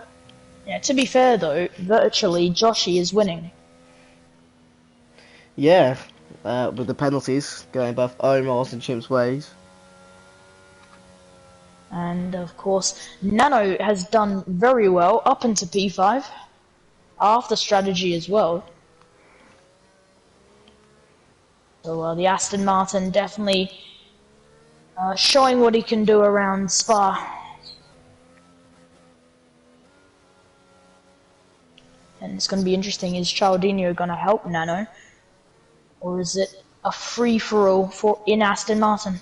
To be fair though, virtually Joshy is winning. Yeah, with the penalties going both Omar's and Chimp's ways. And of course, Nano has done very well up into P5. After strategy as well. So the Aston Martin definitely showing what he can do around Spa. And it's going to be interesting, is Chaldinho going to help Nano? Or is it a free-for-all for in Aston Martin.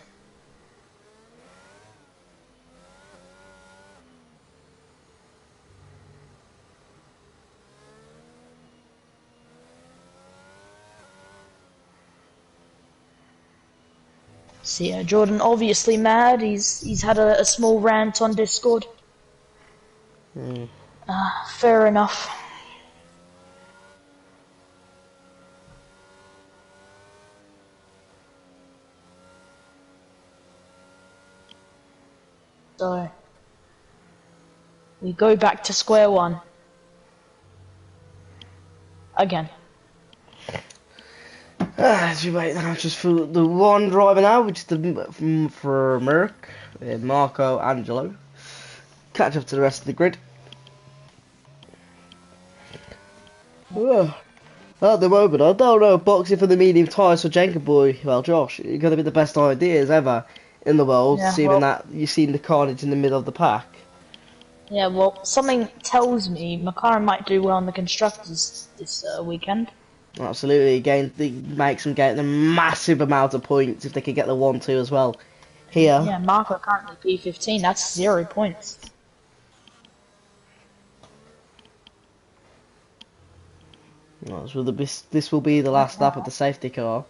So yeah, Jordan obviously mad. He's had a small rant on Discord. Fair enough. So we go back to square one again. As we wait now just for the one driver now, which is for Merc, Marco Angelo. Catch up to the rest of the grid. At the moment, I don't know, boxing for the medium tyres for Jenka Boy. Well, Josh, you're going to be the best ideas ever in the world, Yeah, seeing well, that you've seen the carnage in the middle of the pack. Yeah, well, something tells me McLaren might do well in the constructors this weekend. Absolutely, makes them get a massive amount of points if they could get the 1-2 as well. Here. Yeah, Marco currently P15, that's 0 points. So this will be the last lap of the safety car.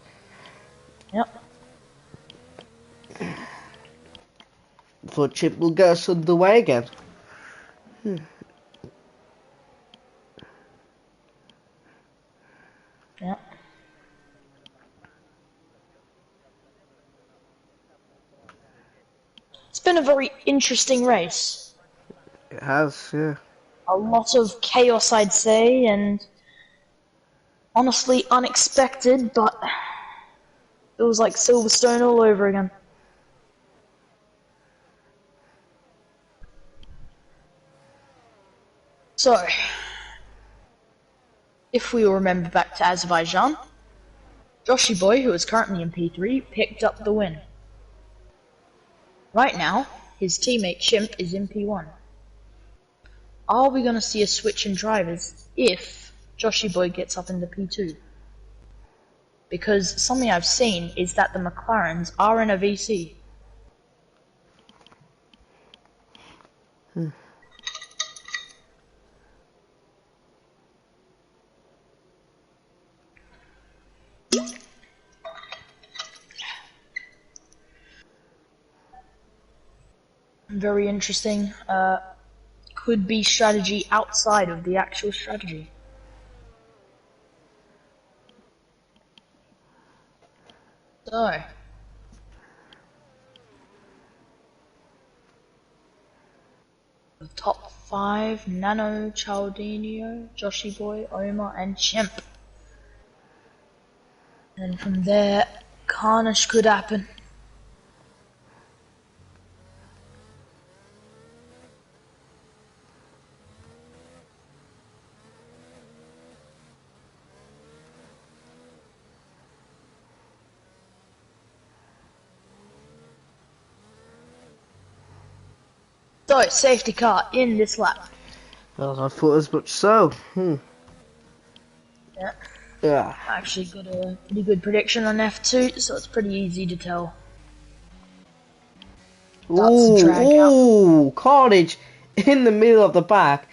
Yep. Before Chip will get us underway again. Yep. It's been a very interesting race. It has, yeah. A lot of chaos, I'd say, and honestly unexpected, but it was like Silverstone all over again. So, if we remember back to Azerbaijan, Joshy Boy, who is currently in P3, picked up the win. Right now, his teammate Chimp is in P1. Are we going to see a switch in drivers if Joshy Boy gets up into P2? Because something I've seen is that the McLarens are in a VC. Very interesting. Could be strategy outside of the actual strategy. So, the top 5, Nano, Chaldinho, Joshy Boy, Omar and Chimp. And from there, carnage could happen. So, safety car in this lap. Well, I thought as much so. Yeah. Yeah. I actually got a pretty good prediction on F2, so it's pretty easy to tell. Ooh, carnage in the middle of the back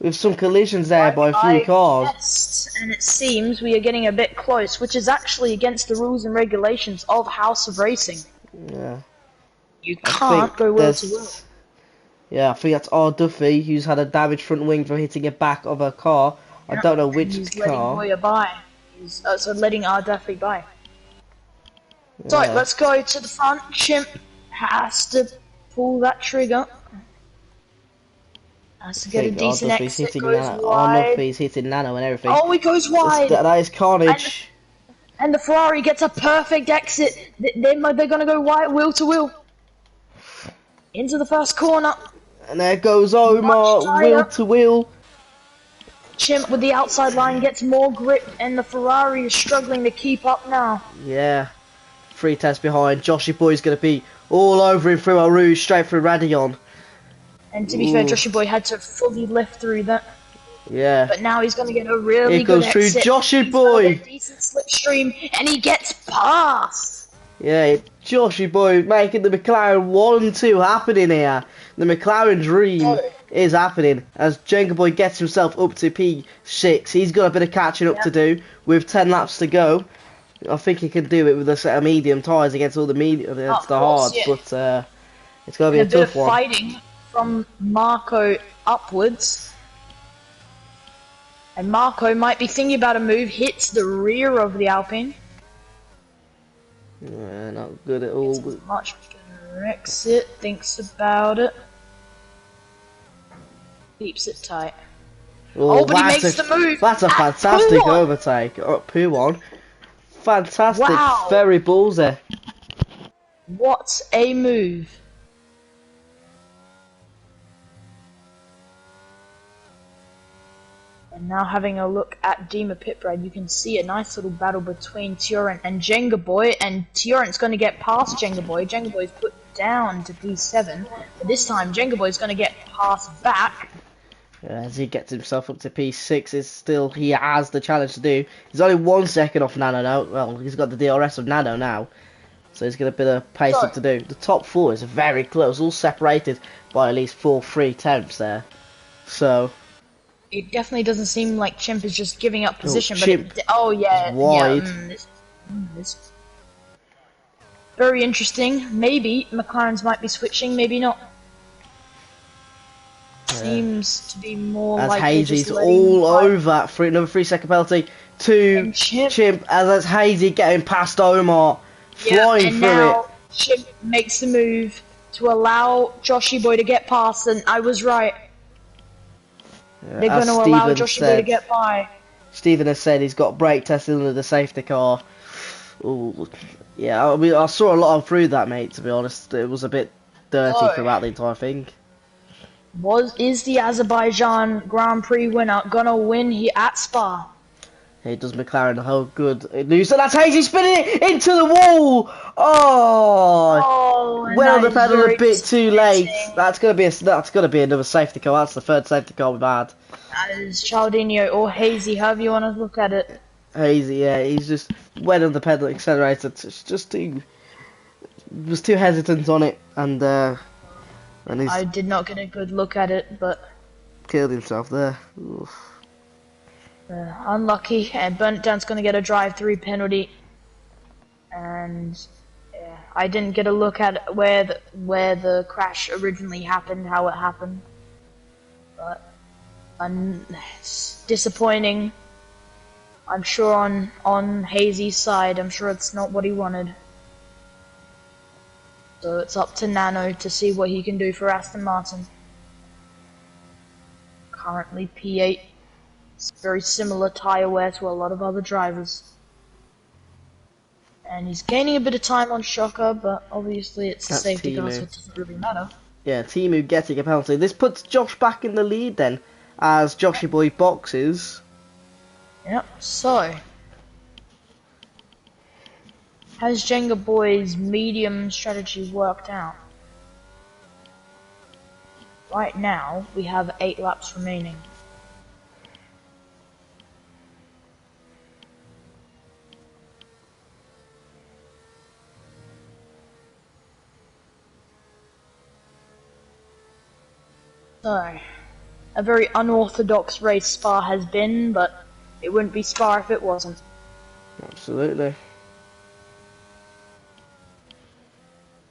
with some collisions there by a few cars. Yes, and it seems we are getting a bit close, which is actually against the rules and regulations of House of Racing. Yeah. You can't go wheel to wheel. Yeah, I think that's R. Duffy, who's had a damaged front wing from hitting a back of a car. I don't know which he's car. Letting Boyer by. He's letting R. Duffy by. Yeah. So, let's go to the front. Chimp has to pull that trigger. Has to get a decent exit. Goes wide. He's hitting Nano and everything. Oh, he goes wide. That is carnage. And the Ferrari gets a perfect exit. They're going to go wide, wheel to wheel. Into the first corner. And there goes Omar, wheel to wheel. Chimp with the outside line gets more grip, and the Ferrari is struggling to keep up now. Yeah. 3 tenths behind. Joshy Boy's going to be all over him through Eau Rouge, straight through Radion. And to be fair, Joshy Boy had to fully lift through that. Yeah. But now he's going to get a really Here good goes true exit. Joshy He's gonna boy. get a decent slipstream, and he gets past. Yeah, Joshy boy making the McLaren 1-2 happening here. The McLaren dream is happening as Jenga boy gets himself up to P6. He's got a bit of catching up to do with 10 laps to go. I think he can do it with a set of medium tyres against all the medium, against the hards, but it's going to be And a a bit of tough one. fighting from Marco upwards. And Marco might be thinking about a move, hits the rear of the Alpine. Yeah, not good at all. Gets a much better exit, thinks about it. Keeps it tight. Oh, but he makes the move! That's a fantastic overtake. Oh, P1. Fantastic, wow. very ballsy. What a move. And now having a look at Dima Pitbride, you can see a nice little battle between Tiorent and Jenga Boy, and Tiorent's going to get past Jenga Boy. Jenga Boy's put down to P7, but this time Jenga Boy's going to get passed back. As he gets himself up to P6, is still he has the challenge to do. He's only 1 second off Nano now. Well, he's got the DRS of Nano now, so he's got a bit of pace up to do. The top 4 is very close, all separated by at least 4 free tenths there. So it definitely doesn't seem like Chimp is just giving up position, wide. This very interesting. Maybe McLaren's might be switching, maybe not. Seems to be more as like Hazy's all over for another 3 second penalty to Chimp as that's Hazy getting past Omar, flying and through now it. Chimp makes the move to allow Joshy Boy to get past, and I was right. They're going to allow Joshy Boy to get by. Stephen has said he's got brake testing under the safety car. Ooh, yeah, I mean, I saw a lot through that, mate, to be honest. It was a bit dirty throughout the entire thing. Is the Azerbaijan Grand Prix winner gonna win here at Spa? Hey, does McLaren hold good news? And that's Hazy spinning it into the wall! Oh, well, the pedal a bit too late. That's gonna be another safety car. That's the 3rd safety car we've had. That is Chaldinho or Hazy, however you want to look at it. Hazy, yeah, he's just went on the pedal accelerator. Was too hesitant on it, and he's I did not get a good look at it, but killed himself there. Unlucky, and Burnt Down's going to get a drive-through penalty, and I didn't get a look at where the crash originally happened, how it happened, but it's disappointing. I'm sure on Hazy's side, I'm sure it's not what he wanted. So it's up to Nano to see what he can do for Aston Martin. Currently P8. It's very similar tyre wear to a lot of other drivers. And he's gaining a bit of time on Shocker, but obviously it's a safety car, so it doesn't really matter. Yeah, Timu getting a penalty. This puts Josh back in the lead then, as Joshy Boy boxes. Yep, so has Jenga Boy's medium strategy worked out? Right now, we have 8 laps remaining. So, a very unorthodox race Spa has been, but it wouldn't be Spa if it wasn't. Absolutely.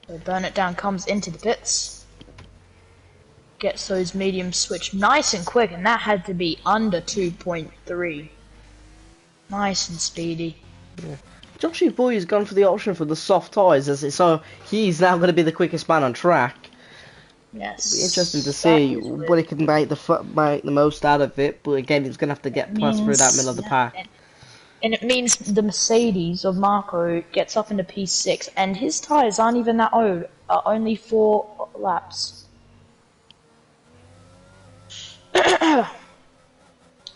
So Burn It Down comes into the pits. Gets those mediums switched nice and quick, and that had to be under 2.3. Nice and speedy. Yeah. Joshy Boy has gone for the option for the soft tyres, so he's now going to be the quickest man on track. Yes. It'll be interesting to see what he can make the most out of it, but again, he's going to have to get past through that middle of the pack. And it means the Mercedes of Marco gets up into P6, and his tyres aren't even that old, are only 4 laps.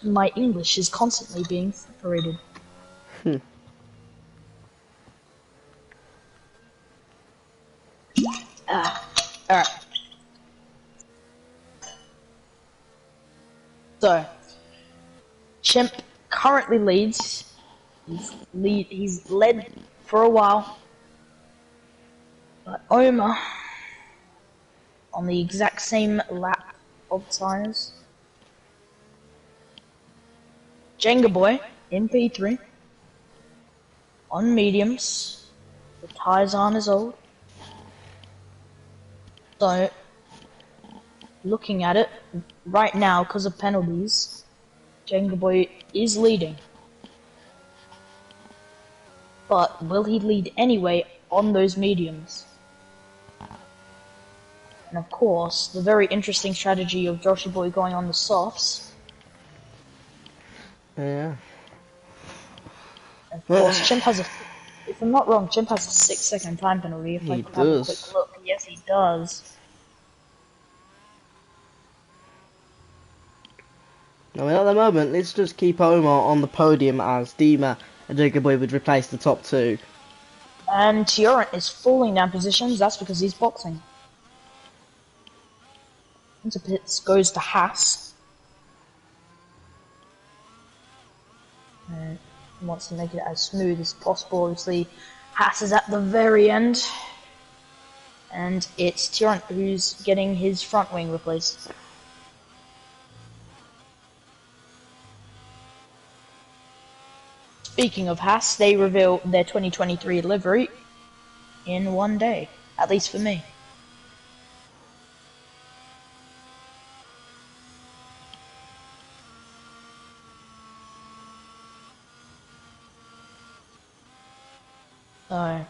My English is constantly being separated. Alright. So, Chimp currently leads. He's led for a while. But Omar, on the exact same lap of tires. Jenga Boy in P3 on mediums. The tires aren't as old. So, looking at it right now, because of penalties, Jenga Boy is leading. But will he lead anyway on those mediums? And of course, the very interesting strategy of Joshy Boy going on the softs. Yeah. Of course, Chimp has a, if I'm not wrong, Chimp has a 6-second time penalty. If I could have a quick look, yes, he does. I mean, at the moment, let's just keep Omar on the podium as Dima and Jacob Boy would replace the top two. And Tiorant is falling down positions. That's because he's boxing. Into pits goes to Haas. And he wants to make it as smooth as possible. Obviously, Haas is at the very end. And it's Tiorant who's getting his front wing replaced. Speaking of Haas, they reveal their 2023 livery in one day. At least for me. So,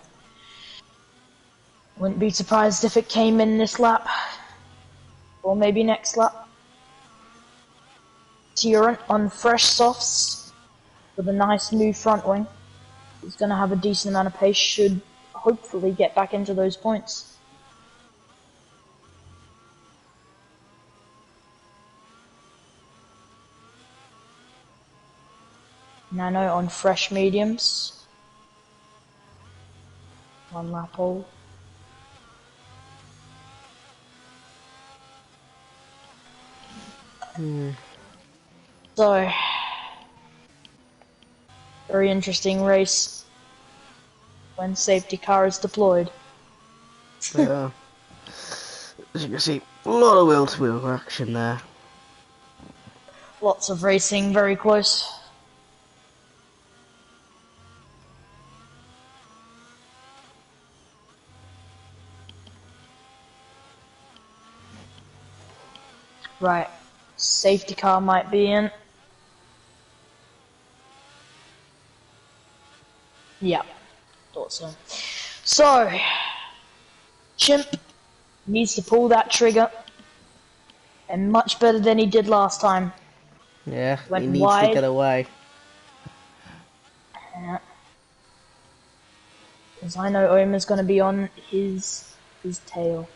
wouldn't be surprised if it came in this lap. Or maybe next lap. Tiorant on fresh softs. With a nice new front wing. He's going to have a decent amount of pace. Should hopefully get back into those points. Nano on fresh mediums. One lap old. So, very interesting race when safety car is deployed. Yeah. As you can see, a lot of wheel-to-wheel action there. Lots of racing, very close. Right, safety car might be in. Yeah, thought so. So, Chimp needs to pull that trigger, and much better than he did last time. Yeah, Went he needs wide. to get away. Because I know Omer's going to be on his tail.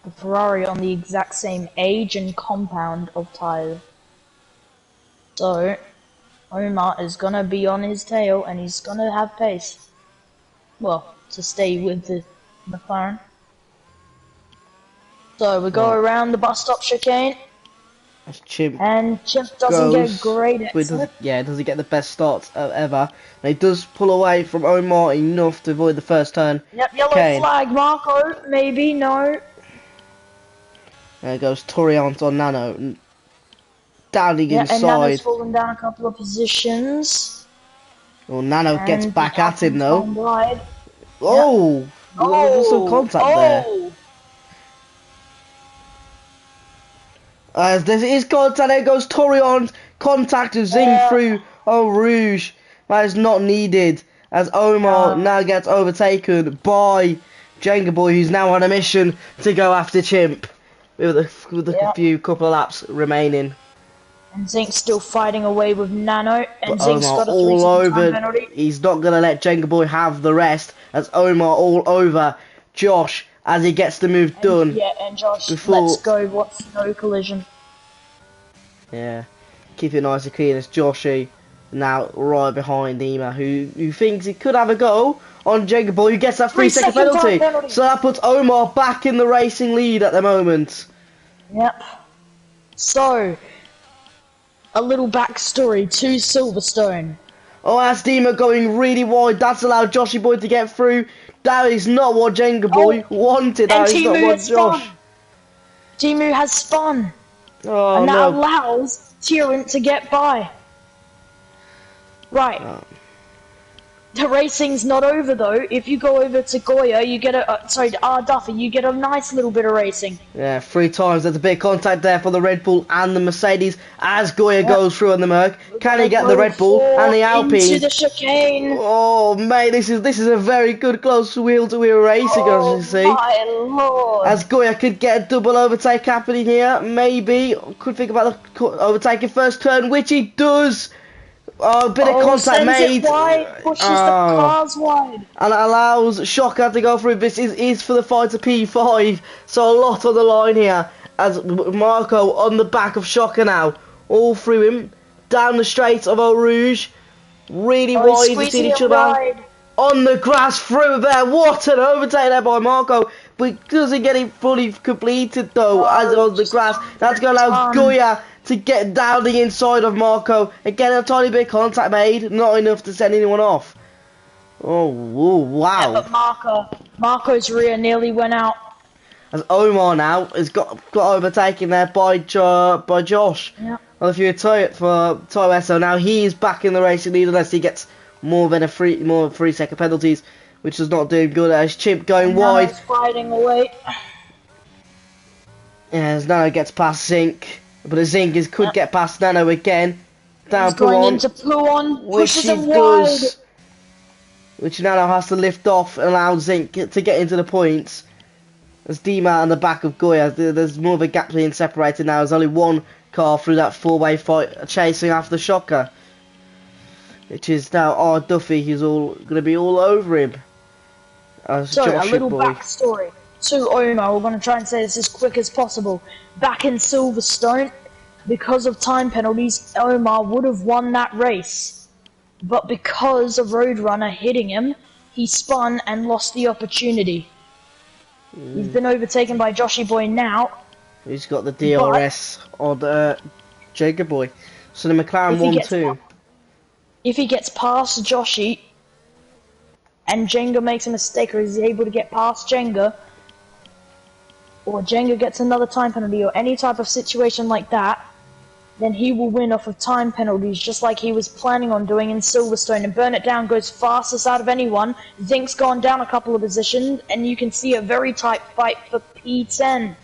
The Ferrari on the exact same age and compound of tyre. So, Omar is gonna be on his tail and he's gonna have pace. Well, to stay with the McLaren. So we go around the bus stop chicane. As Chimp And Chimp doesn't get great exit. Doesn't get the best start ever. And he does pull away from Omar enough to avoid the first turn. Yep, yellow flag, Marco, maybe, no. There goes Toriant on Nano. Downing inside. And Nano's fallen down a couple of positions. Well, Nano gets back at him though. Wide. Oh! There's some contact there. As there is contact, there goes Toriant. Contact to zing through. Oh, Rouge. That is not needed. As Omar now gets overtaken by Jenga Boy, who's now on a mission to go after Chimp. With a couple of laps remaining. And Zink's still fighting away with Nano. And But Zink's Omar got a all 3-second time over. penalty. He's not going to let Jenga Boy have the rest. As Omar all over Josh as he gets the move done. Yeah, and Josh, let's go. What's no collision? Yeah. keep it nice and clean as Joshy now right behind Ema, who thinks he could have a go on Jenga Boy, who gets that 3-second penalty. So that puts Omar back in the racing lead at the moment. Yep. So, a little backstory to Silverstone. Oh, that's Dima going really wide. That's allowed Joshy Boy to get through. That is not what Jenga Boy wanted. That is not what Josh. Timu has spun. Oh, and that no. allows Tyrant to get by. Right. Oh. The racing's not over though. If you go over to Goya, you get Duffy, you get a nice little bit of racing. Yeah, 3 times. There's a bit of contact there for the Red Bull and the Mercedes as Goya goes through on the Merc. Can he get the Red Bull and the Alpine? Into the chicane. Oh, mate, this is a very good close wheel-to-wheel racing, as you see. My lord. As Goya could get a double overtake happening here, maybe. Could think about the overtaking first turn, which he does. Oh, a bit of contact made. It wide, pushes the cars wide. And it allows Shocker to go through. This is for the fight to P5. So a lot on the line here. As Marco on the back of Shocker now. All through him. Down the straight of Eau Rouge. Really wide between each other. On the grass through there. What an overtake there by Marco. But doesn't get it fully completed though. As on the grass. That's going to allow Goya to get down the inside of Marco and get a tiny bit of contact made, not enough to send anyone off. Oh, wow. Yeah, but Marco's rear nearly went out. As Omar now has got overtaken there by Josh. Yeah. On the few for Ty so now he is back in the racing lead unless he gets more than 3-second penalties, which is not doing good. As Chimp going wide. Fighting away. As Nano gets past Zinc. But Zinc could get past Nano again. Down He's going into Pluon, pushes him wide. Which Nano has to lift off and allow Zinc to get into the points. As Dima on the back of Goya, there's more of a gap being separated now. There's only one car through that 4-way fight chasing after the Shocker. Which is now Duffy, he's all going to be all over him. So, a little backstory to Omar. We're going to try and say this as quick as possible. Back in Silverstone, because of time penalties, Omar would have won that race. But because of Roadrunner hitting him, he spun and lost the opportunity. He's been overtaken by Joshy Boy now. He's got the DRS on Jenga Boy. So the McLaren 1-2. If he gets past Joshy and Jenga makes a mistake or is able to get past Jenga, or Jenga gets another time penalty or any type of situation like that, then he will win off of time penalties just like he was planning on doing in Silverstone. And Burn It Down goes fastest out of anyone. Zinc's gone down a couple of positions and you can see a very tight fight for P10.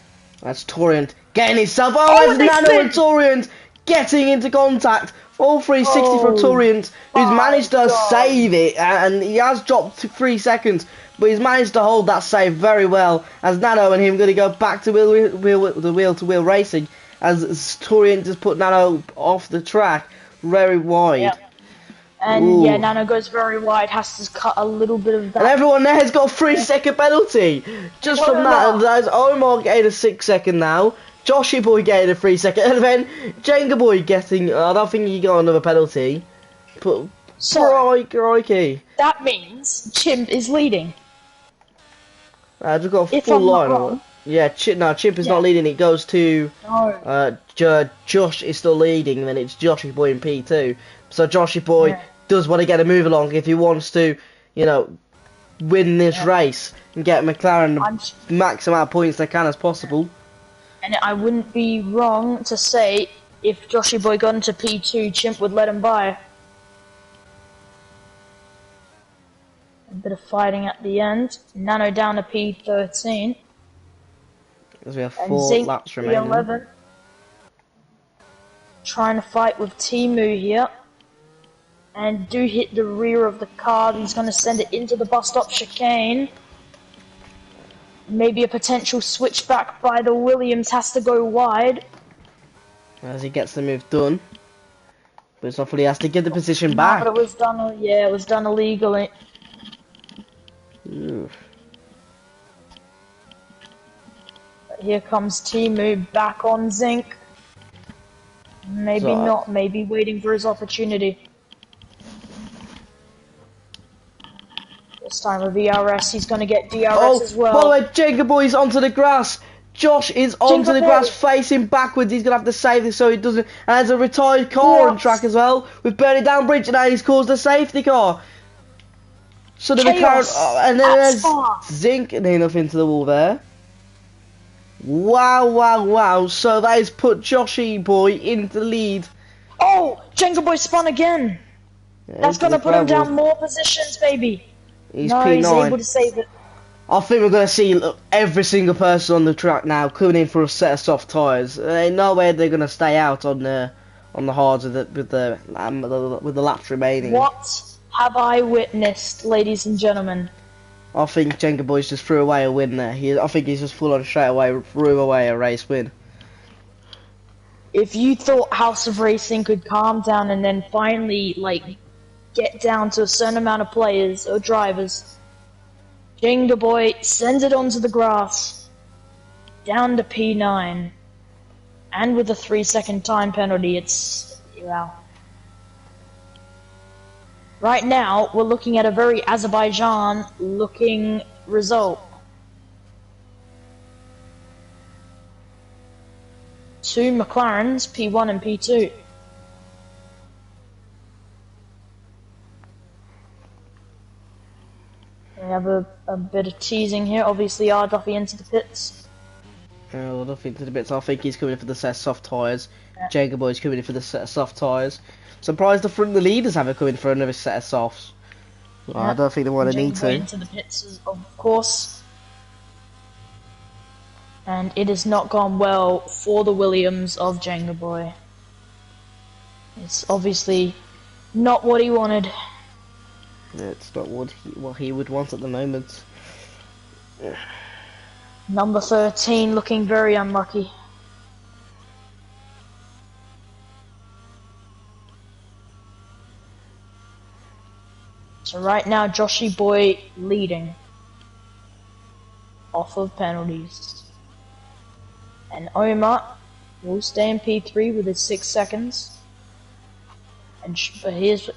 That's Torrent getting himself. Oh, it's Nano and Torrent getting into contact. All 360 from Torrent, who's managed to save it, and he has dropped 3 seconds, but he's managed to hold that save very well. As Nano and him going to go back to wheel-to-wheel racing, as Torrent just put Nano off the track very wide. Yep. And yeah, Nano goes very wide, has to cut a little bit of that. And everyone there has got a 3-second penalty just from that. And there's Omar getting a 6-second now. Joshy Boy getting a 3-second, and then Jenga Boy getting. I don't think he got another penalty. But crikey. That means Chimp is leading. I've got a full line. Yeah, Chimp is not leading. It goes to Josh is still leading, and then it's Joshy Boy in P2. So Joshy Boy does want to get a move along if he wants to, win this race and get McLaren the max amount of points they can as possible. And I wouldn't be wrong to say if Joshy Boy got into P2, Chimp would let him by. A bit of fighting at the end. Nano down to P13. Because we have 4 laps remaining. P11. Trying to fight with Timu here. And do hit the rear of the car. He's going to send it into the bus stop chicane. Maybe a potential switchback by the Williams, has to go wide. As he gets the move done. But hopefully he has to give the position back. But it was done, it was done illegally. Ooh. But here comes Timu back on Zinc. Maybe So, not. Maybe waiting for his opportunity. This time with ERS, he's going to get DRS as well. By the way, Jenga Boy's onto the grass. Josh is onto Jenga the Boy. grass, facing backwards. He's going to have to save this so he doesn't. And there's a retired car on track as well. We've burned it down bridge and now he's caused a safety car. So the McLaren, and then there's Zinc near enough into the wall there. Wow. So that has put Joshy Boy into the lead. Oh, Jenga Boy spun again. Yeah, that's going to put him down more positions, baby. He's no, P9. he's able to save it. I think we're going to see every single person on the track now coming in for a set of soft tyres. There ain't no way they're going to stay out on the hards with the laps remaining. What have I witnessed, ladies and gentlemen? I think Jenga Boy's just threw away a win there. I think he's just full on straight away threw away a race win. If you thought House of Racing could calm down and then finally get down to a certain amount of players or drivers, Jenga Boy sends it onto the grass, down to P9, and with a 3-second time penalty, it's wow. Right now, we're looking at a very Azerbaijan-looking result. Two McLarens, P1 and P2. We have a bit of teasing here. Obviously, R. Duffy into the pits. Well, Duffy into the bits. I think he's coming in for the set of soft tyres. Yeah. Jenga Boy's coming in for the set of soft tyres. Surprised the leaders haven't come in for another set of softs. Well, I don't think they want to need to. Into the pits, of course. And it has not gone well for the Williams of Jenga Boy. It's obviously not what he wanted. It's not what he would want at the moment. Number 13 looking very unlucky. So right now, Joshy Boy leading off of penalties. And Omar will stay in P3 with his 6 seconds. And but here's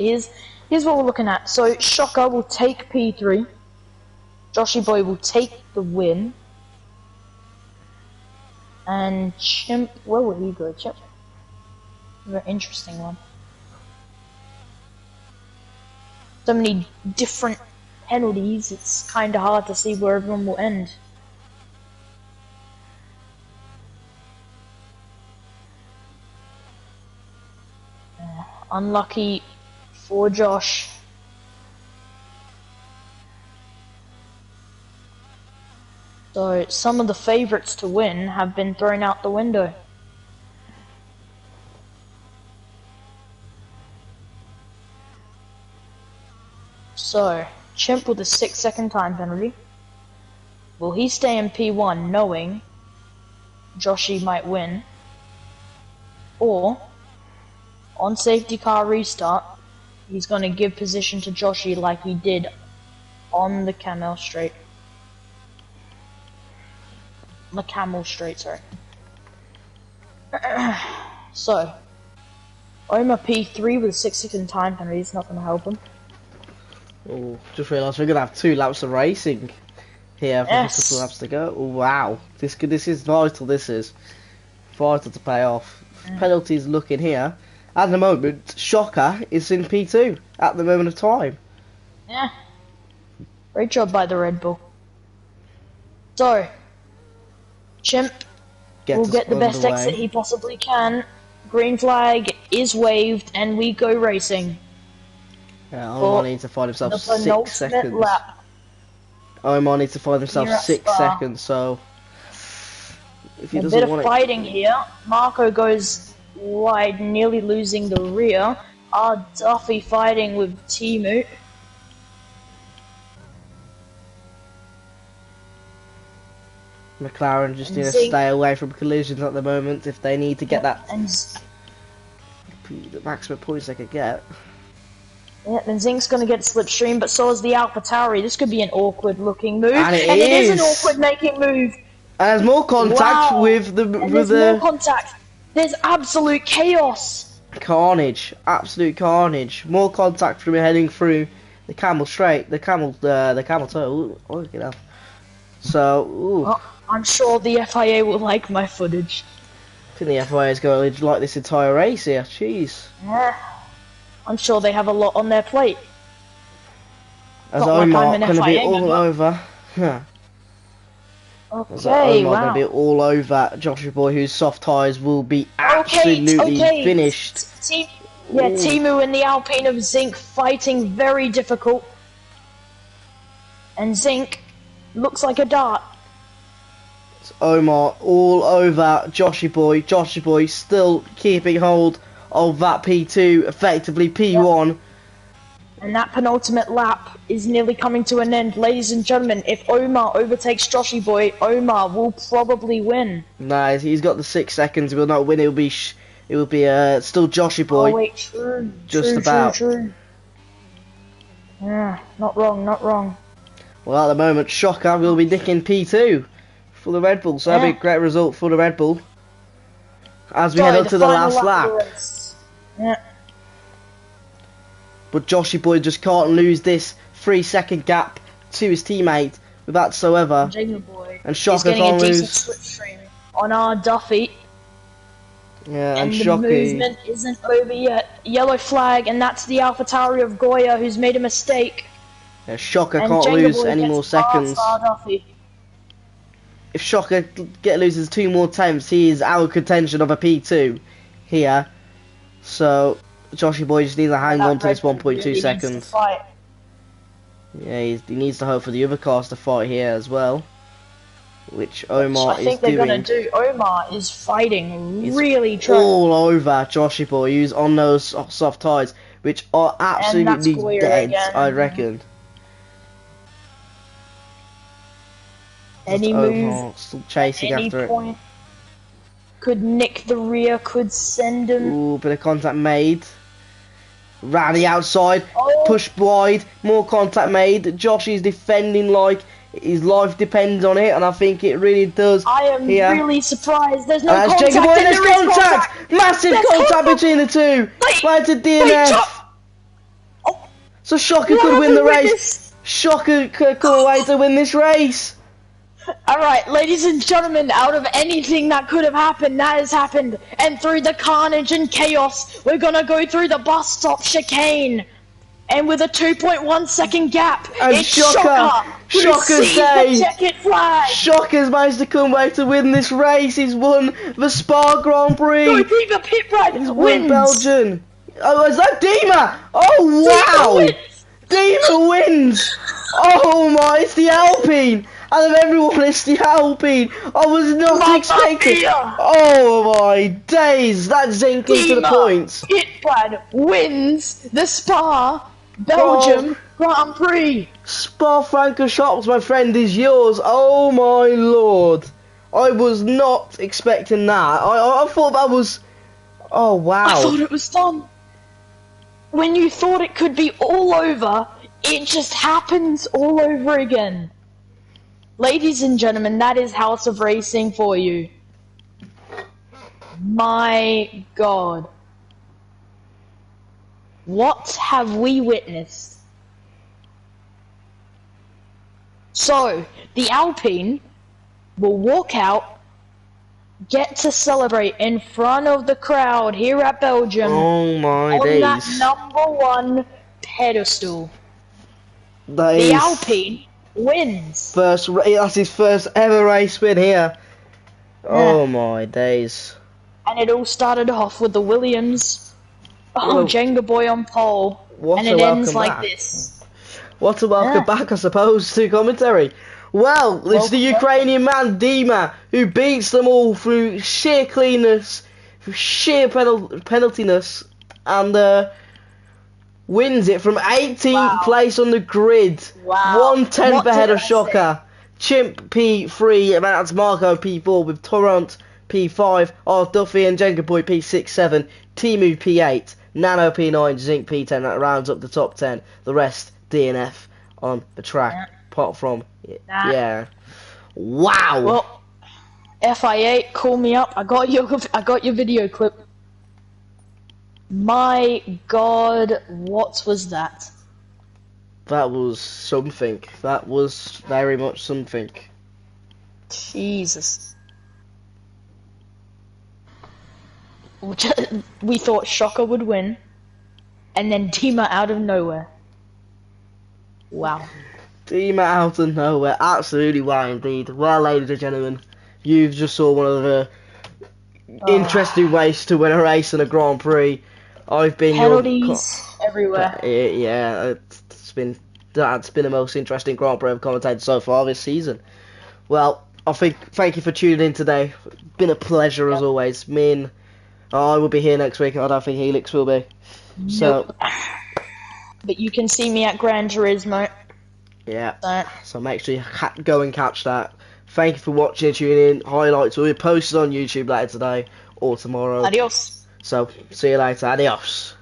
what we're looking at. So Shocker will take P3. Joshy Boy will take the win. And Chimp, where will he go? Chimp, very interesting one. So many different penalties, it's kind of hard to see where everyone will end. Unlucky for Josh. So some of the favourites to win have been thrown out the window. So, Chimp with a 6-second time penalty. Will he stay in P1 knowing Joshy might win? Or, on safety car restart, he's going to give position to Joshy like he did on the Camel Straight. The Camel Straight, sorry. So, Omar P3 with a 6-second time penalty is not going to help him. Oh, just realised we're going to have 2 laps of racing here for a couple of laps to go. Oh, wow, this is vital, this is. Vital to pay off. Penalties looking here. At the moment, Shocker is in P2 at the moment of time. Yeah. Great job by the Red Bull. So, Chimp will get the best exit he possibly can. Green flag is waved and we go racing. Yeah, Omar needs to find himself 6 seconds. Lap. Omar needs to find himself 6 seconds, so if he doesn't want it. A bit of fighting here. Marco goes wide, nearly losing the rear. R. Duffy fighting with Timu. McLaren just need to stay away from collisions at the moment if they need to get that the maximum points they could get. Yeah, then Zink's going to get slipstream, but so is the AlphaTauri. This could be an awkward looking move. And it is an awkward making move. And there's more contact with the... There's more contact. There's absolute chaos. Carnage, absolute carnage. More contact from heading through the camel straight, the camel toe. Ooh, look at that. So, ooh. Well, I'm sure the FIA will like my footage. I think the FIA is going to like this entire race here. Jeez. Yeah. I'm sure they have a lot on their plate. As Not like Omar I'm an going to be FIA all member. over. As Okay, Omar wow. going to be all over Joshua Boy, whose soft tyres will be absolutely finished. Timu and the Alpine of Zinc fighting very difficult. And Zinc looks like a dart. It's Omar all over Joshy Boy. Joshy Boy still keeping hold of that P2, effectively P1. Yep. And that penultimate lap is nearly coming to an end. Ladies and gentlemen, if Omar overtakes Joshy Boy, Omar will probably win. Nah, he's got the 6 seconds. He will not win. It will be still Joshy Boy. Oh wait, true. Just true, about. True. Yeah, not wrong, not wrong. Well, at the moment, Shocker will be nicking P2 for the Red Bull. So that'll be a great result for the Red Bull. As we head up to the last lap. Yeah. But Joshy Boy just can't lose this 3-second gap to his teammate whatsoever. And Shocker can't lose. Slipstream on our Duffy. Yeah, and the Shocker. movement isn't over yet. Yellow flag, and that's the AlphaTauri of Goya who's made a mistake. Yeah, Shocker And can't lose Boy any more seconds. If Shocker loses 2 more attempts, he is out of contention of a P2 here. So Joshy Boy just needs to hang on to this 1.2 seconds. Yeah, he needs to hope for the other cars to fight here as well, which Omar is doing. I think they're gonna do. Omar is fighting really trying. All over Joshy Boy, who's on those soft tyres, which are absolutely dead, I reckon. Any move, still chasing after it. Could nick the rear, could send him. Ooh, bit of contact made. Round the outside, Oh. push wide, more contact made. Josh is defending like his life depends on it, and I think it really does. I am really surprised. There's no As contact. Jacob Boy, there's contact! Massive contact between the two. Right to DNF. So Shocker could win the race. Shocker could come away to win this race. Alright, ladies and gentlemen, out of anything that could have happened, that has happened. And through the carnage and chaos, we're gonna go through the bus stop chicane. And with a 2.1 second gap, and it's Shocker's day. Checkered flag. Shocker's managed to come away to win this race. He's won the Spa Grand Prix. No, Dima pit ride wins. Belgian. Oh, is that Dima? Oh, wow. Dima wins. Oh, my, it's the Alpine. Out of everyone, it's the Alpine. I was not expecting. Oh my days! That's Zinc into the points. Pitbrad wins the Spa Belgium Grand Prix. Spa Francorchamps, my friend, is yours. Oh my lord! I was not expecting that. I thought that was. Oh wow! I thought it was fun. When you thought it could be all over, it just happens all over again. Ladies and gentlemen, that is House of Racing for you. My God. What have we witnessed? So, the Alpine will walk out, get to celebrate in front of the crowd here at Belgium. Oh my days. On that #1 pedestal. The Alpine wins. That's his first ever race win here. Yeah. Oh my days. And it all started off with the Williams. Oh, Jenga Boy on pole. And it ends like this. What a welcome back, I suppose, to commentary. Well, it's the Ukrainian man, Dima, who beats them all through sheer cleanness, through sheer penaltiness, and wins it from 18th place on the grid. Wow. 1/10 ahead of Shocker. Chimp P3, and that's Marco P4 with Torrent P5, Duffy and Jenga Boy P6, 7, Timu P8, Nano P9, Zinc P10. That rounds up the top 10. The rest DNF on the track. Apart from, Wow. Well, FI8, call me up. I got your video clip. My God, what was that? That was something. That was very much something. Jesus. We thought Shocker would win, and then Dima out of nowhere. Wow. Team out of nowhere. Absolutely wow indeed. Well, ladies and gentlemen, you've just saw one of the interesting ways to win a race and a Grand Prix. I've been penalties everywhere. Yeah, that's been the most interesting Grand Prix I've commentated so far this season. Well, thank you for tuning in today. Been a pleasure as always. I will be here next week. I don't think Helix will be. Nope. But you can see me at Gran Turismo. Yeah. So make sure you go and catch that. Thank you for watching and tuning in. Highlights will be posted on YouTube later today or tomorrow. Adios. So see you later. Adios.